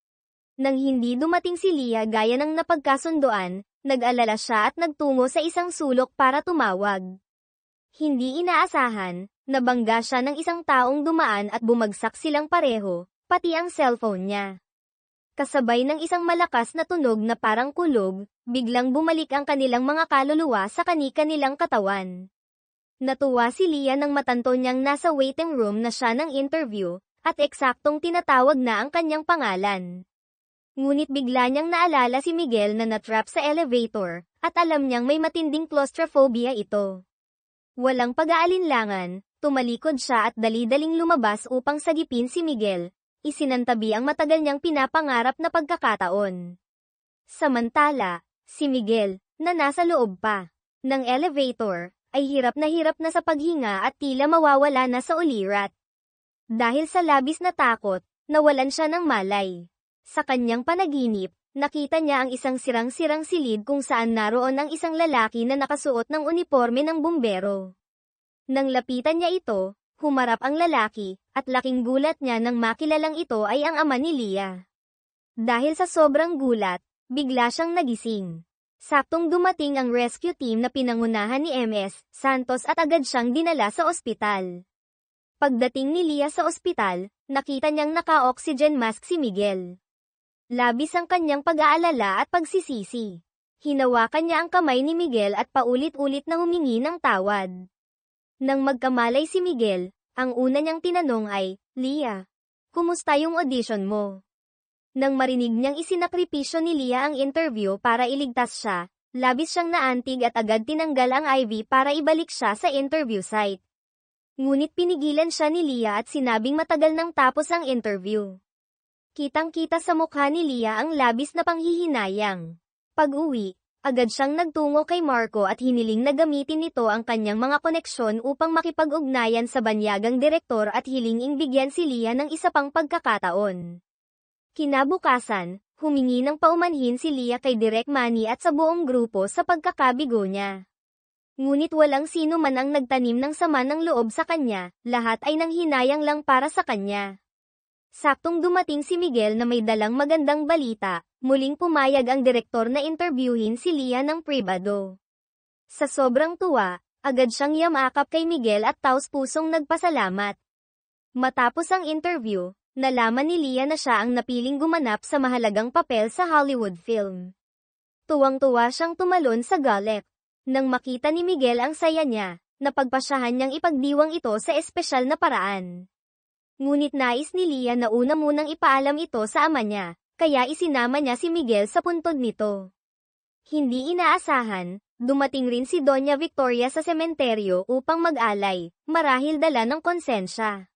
Nang hindi dumating si Lia gaya ng napagkasunduan, nag-alala siya at nagtungo sa isang sulok para tumawag. Hindi inaasahan, nabangga siya ng isang taong dumaan at bumagsak silang pareho, pati ang cellphone niya. Kasabay ng isang malakas na tunog na parang kulog, biglang bumalik ang kanilang mga kaluluwa sa kani-kanilang katawan. Natuwa si Lia nang matanto niyang nasa waiting room na siya ng interview, at eksaktong tinatawag na ang kanyang pangalan. Ngunit bigla niyang naalala si Miguel na natrap sa elevator, at alam niyang may matinding claustrophobia ito. Walang pag-aalinlangan, tumalikod siya at dali-daling lumabas upang sagipin si Miguel. Isinantabi ang matagal niyang pinapangarap na pagkakataon. Samantala, si Miguel, na nasa loob pa ng elevator, ay hirap na sa paghinga at tila mawawala na sa ulirat. Dahil sa labis na takot, nawalan siya ng malay. Sa kanyang panaginip, nakita niya ang isang sirang-sirang silid kung saan naroon ang isang lalaki na nakasuot ng uniforme ng bumbero. Nang lapitan niya ito, humarap ang lalaki, at laking gulat niya nang makilalang ito ay ang ama ni Lia. Dahil sa sobrang gulat, bigla siyang nagising. Saktong dumating ang rescue team na pinangunahan ni MS Santos at agad siyang dinala sa ospital. Pagdating ni Lia sa ospital, nakita niyang naka-oxygen mask si Miguel. Labis ang kanyang pag-aalala at pagsisisi. Hinawakan niya ang kamay ni Miguel at paulit-ulit na humingi ng tawad. Nang magkamalay si Miguel, ang una niyang tinanong ay, Lia, kumusta yung audition mo? Nang marinig niyang isinakripisyo ni Lia ang interview para iligtas siya, labis siyang naantig at agad tinanggal ang IV para ibalik siya sa interview site. Ngunit pinigilan siya ni Lia at sinabing matagal nang tapos ang interview. Kitang-kita sa mukha ni Lia ang labis na panghihinayang. Pag-uwi, agad siyang nagtungo kay Marco at hiniling na gamitin nito ang kanyang mga koneksyon upang makipag-ugnayan sa banyagang direktor at hilinging bigyan si Lia ng isa pang pagkakataon. Kinabukasan, humingi ng paumanhin si Lia kay Direk Manny at sa buong grupo sa pagkakabigo niya. Ngunit walang sino man ang nagtanim ng sama ng loob sa kanya, lahat ay nanghinayang lang para sa kanya. Saktong dumating si Miguel na may dalang magandang balita, muling pumayag ang direktor na interviewin si Lia ng pribado. Sa sobrang tuwa, agad siyang yamakap kay Miguel at taos-pusong nagpasalamat. Matapos ang interview, Nalaman ni Leah na siya ang napiling gumanap sa mahalagang papel sa Hollywood film. Tuwang-tuwa siyang tumalon sa galit. Nang makita ni Miguel ang saya niya, napagpasyahan niyang ipagdiwang ito sa espesyal na paraan. Ngunit nais ni Leah na una munang ipaalam ito sa ama niya, kaya isinama niya si Miguel sa puntod nito. Hindi inaasahan, dumating rin si Doña Victoria sa sementeryo upang mag-alay, marahil dala ng konsensya.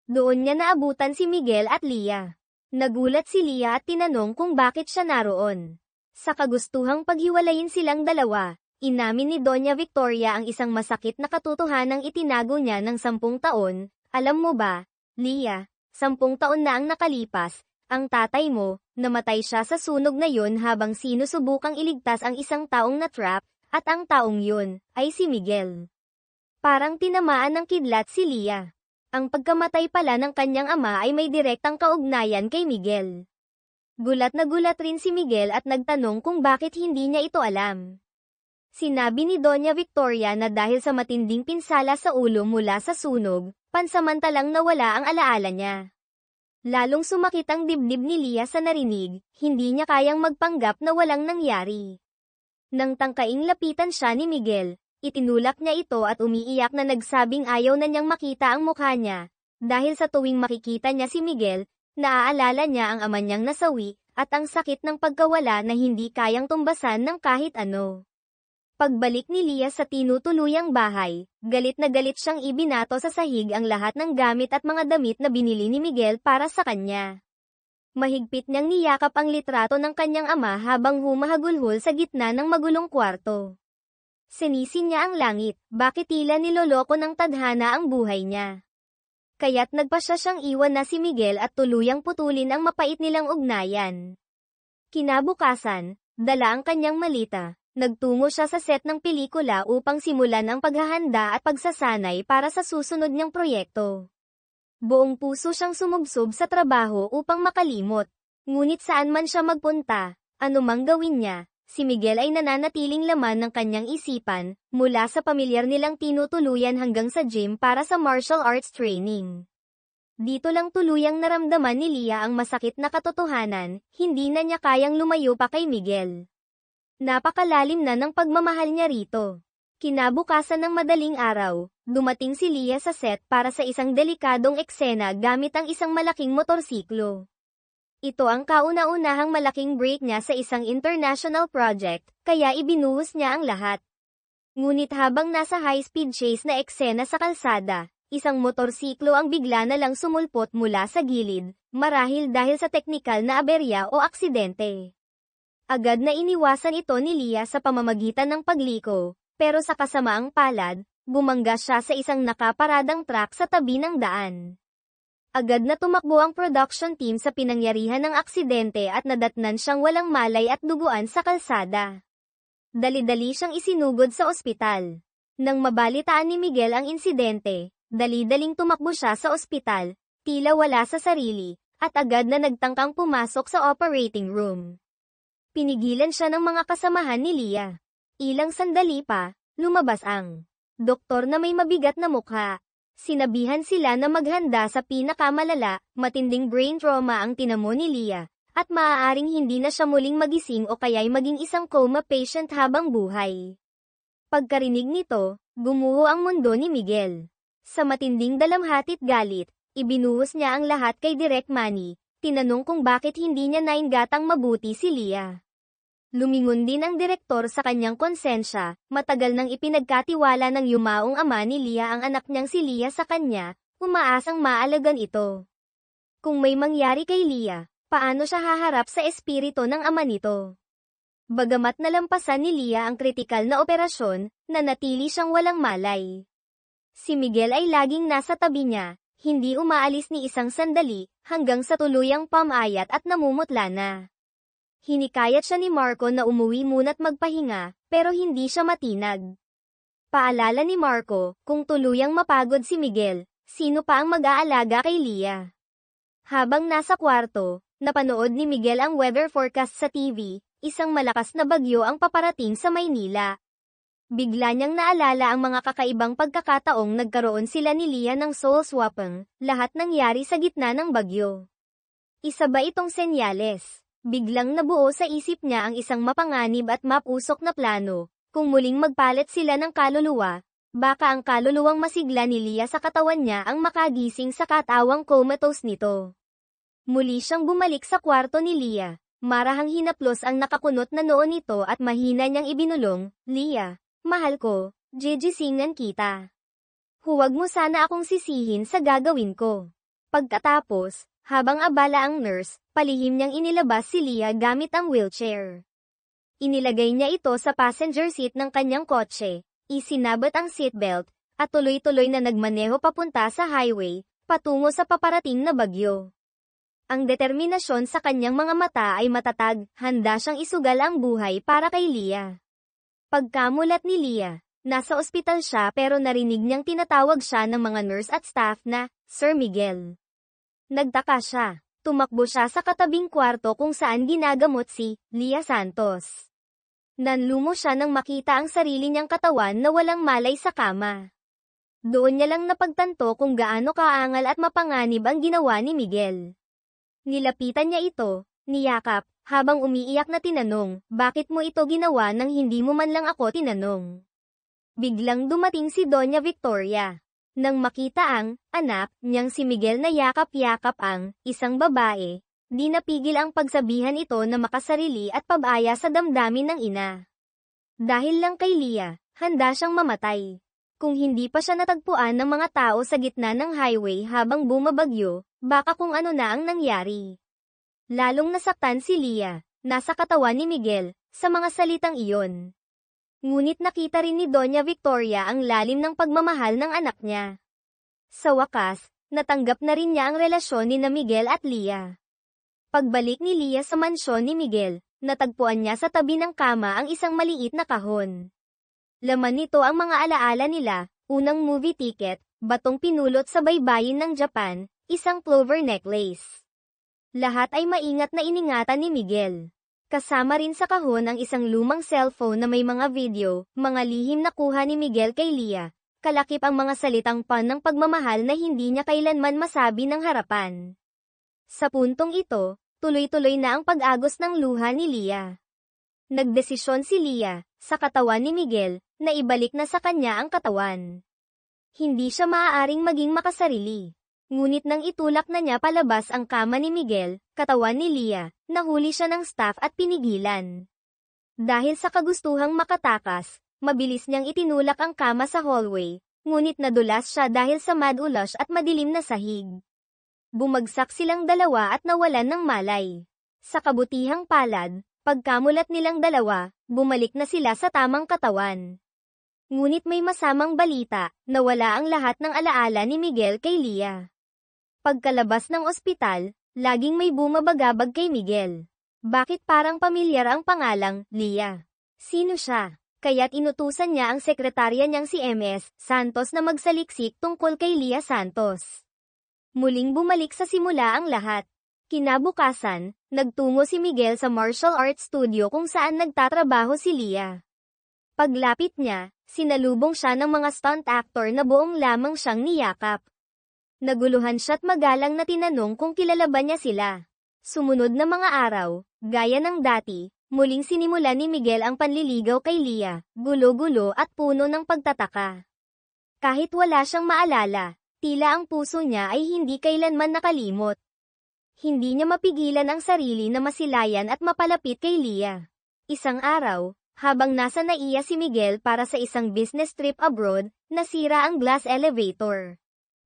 Doon niya naabutan si Miguel at Leah. Nagulat si Leah at tinanong kung bakit siya naroon. Sa kagustuhang paghiwalayin silang dalawa, inamin ni Doña Victoria ang isang masakit na katotohanang itinago niya ng 10 taon. Alam mo ba, Leah, 10 taon na ang nakalipas, ang tatay mo, namatay siya sa sunog na yun habang sinusubukang iligtas ang isang taong na-trap, at ang taong yun, ay si Miguel. Parang tinamaan ng kidlat si Leah. Ang pagkamatay pala ng kanyang ama ay may direktang kaugnayan kay Miguel. Gulat na gulat rin si Miguel at nagtanong kung bakit hindi niya ito alam. Sinabi ni Doña Victoria na dahil sa matinding pinsala sa ulo mula sa sunog, pansamantalang nawala ang alaala niya. Lalong sumakit ang dibdib ni Leah sa narinig, hindi niya kayang magpanggap na walang nangyari. Nang tangkaing lapitan siya ni Miguel, itinulak niya ito at umiiyak na nagsabing ayaw na niyang makita ang mukha niya. Dahil sa tuwing makikita niya si Miguel, naaalala niya ang ama niyang nasawi, at ang sakit ng pagkawala na hindi kayang tumbasan ng kahit ano. Pagbalik ni Leah sa tinutuluyang bahay, galit na galit siyang ibinato sa sahig ang lahat ng gamit at mga damit na binili ni Miguel para sa kanya. Mahigpit niyang niyakap ang litrato ng kanyang ama habang humahagulhol sa gitna ng magulong kwarto. Sinisi niya ang langit, bakit tila niloloko ng tadhana ang buhay niya. Kaya't nagpasya siyang iwan na si Miguel at tuluyang putulin ang mapait nilang ugnayan. Kinabukasan, dala ang kanyang malita, nagtungo siya sa set ng pelikula upang simulan ang paghahanda at pagsasanay para sa susunod niyang proyekto. Buong puso siyang sumubsob sa trabaho upang makalimot. Ngunit saan man siya magpunta, anumang gawin niya, si Miguel ay nananatiling laman ng kanyang isipan, mula sa pamilyar nilang tinutuluyan hanggang sa gym para sa martial arts training. Dito lang tuluyang naramdaman ni Leah ang masakit na katotohanan, hindi na niya kayang lumayo pa kay Miguel. Napakalalim na ng pagmamahal niya rito. Kinabukasan ng madaling araw, dumating si Leah sa set para sa isang delikadong eksena gamit ang isang malaking motorsiklo. Ito ang kauna-unahang malaking break niya sa isang international project, kaya ibinuhos niya ang lahat. Ngunit habang nasa high-speed chase na eksena sa kalsada, isang motorsiklo ang bigla na lang sumulpot mula sa gilid, marahil dahil sa teknikal na aberya o aksidente. Agad na iniwasan ito ni Leah sa pamamagitan ng pagliko, pero sa kasamaang palad, bumangga siya sa isang nakaparadang truck sa tabi ng daan. Agad na tumakbo ang production team sa pinangyarihan ng aksidente at nadatnan siyang walang malay at duguan sa kalsada. Dali-dali siyang isinugod sa ospital. Nang mabalitaan ni Miguel ang insidente, dali-daling tumakbo siya sa ospital, tila wala sa sarili, at agad na nagtangkang pumasok sa operating room. Pinigilan siya ng mga kasamahan ni Leah. Ilang sandali pa, lumabas ang doktor na may mabigat na mukha. Sinabihan sila na maghanda sa pinakamalala, matinding brain trauma ang tinamo ni Leah, at maaaring hindi na siya muling magising o kaya'y maging isang coma patient habang buhay. Pagkarinig nito, gumuho ang mundo ni Miguel. Sa matinding dalamhati't galit, ibinuhos niya ang lahat kay Direk Manny, tinanong kung bakit hindi niya naingatang mabuti si Leah. Lumingon din ang direktor sa kanyang konsensya, matagal nang ipinagkatiwala ng yumaong ama ni Leah ang anak niyang si Leah sa kanya, umaasang maalagan ito. Kung may mangyari kay Leah, paano siya haharap sa espiritu ng ama nito? Bagamat nalampasan ni Leah ang kritikal na operasyon, nanatili siyang walang malay. Si Miguel ay laging nasa tabi niya, hindi umaalis ni isang sandali, hanggang sa tuluyang pamayat at namumutla na. Hinikayat siya ni Marco na umuwi muna't magpahinga, pero hindi siya matinag. Paalala ni Marco, kung tuluyang mapagod si Miguel, sino pa ang mag-aalaga kay Leah? Habang nasa kwarto, napanood ni Miguel ang weather forecast sa TV, isang malakas na bagyo ang paparating sa Maynila. Bigla niyang naalala ang mga kakaibang pagkakataong nagkaroon sila ni Leah ng soul swapping, lahat nangyari sa gitna ng bagyo. Isa ba itong senyales? Biglang nabuo sa isip niya ang isang mapanganib at mapusok na plano, kung muling magpalit sila ng kaluluwa, baka ang kaluluwang masigla ni Leah sa katawan niya ang makagising sa katawang comatose nito. Muli siyang bumalik sa kwarto ni Leah, marahang hinaplos ang nakakunot na noo nito at mahina niyang ibinulong, "Leah, mahal ko, gigisingan kita. Huwag mo sana akong sisihin sa gagawin ko." Pagkatapos, habang abala ang nurse, palihim niyang inilabas si Leah gamit ang wheelchair. Inilagay niya ito sa passenger seat ng kanyang kotse, isinabot ang seatbelt, at tuloy-tuloy na nagmaneho papunta sa highway, patungo sa paparating na bagyo. Ang determinasyon sa kanyang mga mata ay matatag, handa siyang isugal ang buhay para kay Leah. Pagkamulat ni Leah, nasa ospital siya pero narinig niyang tinatawag siya ng mga nurse at staff na, "Sir Miguel." Nagtaka siya. Tumakbo siya sa katabing kwarto kung saan ginagamot si Leah Santos. Nanlumo siya nang makita ang sarili niyang katawan na walang malay sa kama. Doon niya lang napagtanto kung gaano kaangal at mapanganib ang ginawa ni Miguel. Nilapitan niya ito, niyakap, habang umiiyak na tinanong, "Bakit mo ito ginawa nang hindi mo man lang ako tinanong?" Biglang dumating si Doña Victoria. Nang makita ang anak niyang si Miguel na yakap-yakap ang isang babae, di napigil ang pagsabihan ito na makasarili at pabaya sa damdamin ng ina. Dahil lang kay Leah, handa siyang mamatay. Kung hindi pa siya natagpuan ng mga tao sa gitna ng highway habang bumabagyo, baka kung ano na ang nangyari. Lalong nasaktan si Leah, nasa katawan ni Miguel, sa mga salitang iyon. Ngunit nakita rin ni Doña Victoria ang lalim ng pagmamahal ng anak niya. Sa wakas, natanggap na rin niya ang relasyon ni Miguel at Leah. Pagbalik ni Leah sa mansyon ni Miguel, natagpuan niya sa tabi ng kama ang isang maliit na kahon. Laman nito ang mga alaala nila, unang movie ticket, batong pinulot sa baybayin ng Japan, isang clover necklace. Lahat ay maingat na iningatan ni Miguel. Kasama rin sa kahon ang isang lumang cellphone na may mga video, mga lihim na kuha ni Miguel kay Leah, kalakip ang mga salitang pan ng pagmamahal na hindi niya kailanman masabi ng harapan. Sa puntong ito, tuloy-tuloy na ang pag-agos ng luha ni Leah. Nagdesisyon si Leah, sa katawan ni Miguel, na ibalik na sa kanya ang katawan. Hindi siya maaaring maging makasarili. Ngunit nang itulak na niya palabas ang kama ni Miguel, katawan ni Leah, nahuli siya ng staff at pinigilan. Dahil sa kagustuhang makatakas, mabilis niyang itinulak ang kama sa hallway, ngunit nadulas siya dahil sa mad-ulas at madilim na sahig. Bumagsak silang dalawa at nawalan ng malay. Sa kabutihang palad, pagkamulat nilang dalawa, bumalik na sila sa tamang katawan. Ngunit may masamang balita, nawala ang lahat ng alaala ni Miguel kay Leah. Pagkalabas ng ospital, laging may bumabagabag kay Miguel. Bakit parang pamilyar ang pangalang Leah? Sino siya? Kaya't inutusan niya ang sekretarya niyang si MS Santos na magsaliksik tungkol kay Leah Santos. Muling bumalik sa simula ang lahat. Kinabukasan, nagtungo si Miguel sa martial arts studio kung saan nagtatrabaho si Leah. Paglapit niya, sinalubong siya ng mga stunt actor na buong lamang siyang niyakap. Naguluhan siya't magalang na tinanong kung kilala ba niya sila. Sumunod na mga araw, gaya ng dati, muling sinimula ni Miguel ang panliligaw kay Leah, gulo-gulo at puno ng pagtataka. Kahit wala siyang maalala, tila ang puso niya ay hindi kailanman nakalimot. Hindi niya mapigilan ang sarili na masilayan at mapalapit kay Leah. Isang araw, habang nasa NAIA si Miguel para sa isang business trip abroad, nasira ang glass elevator.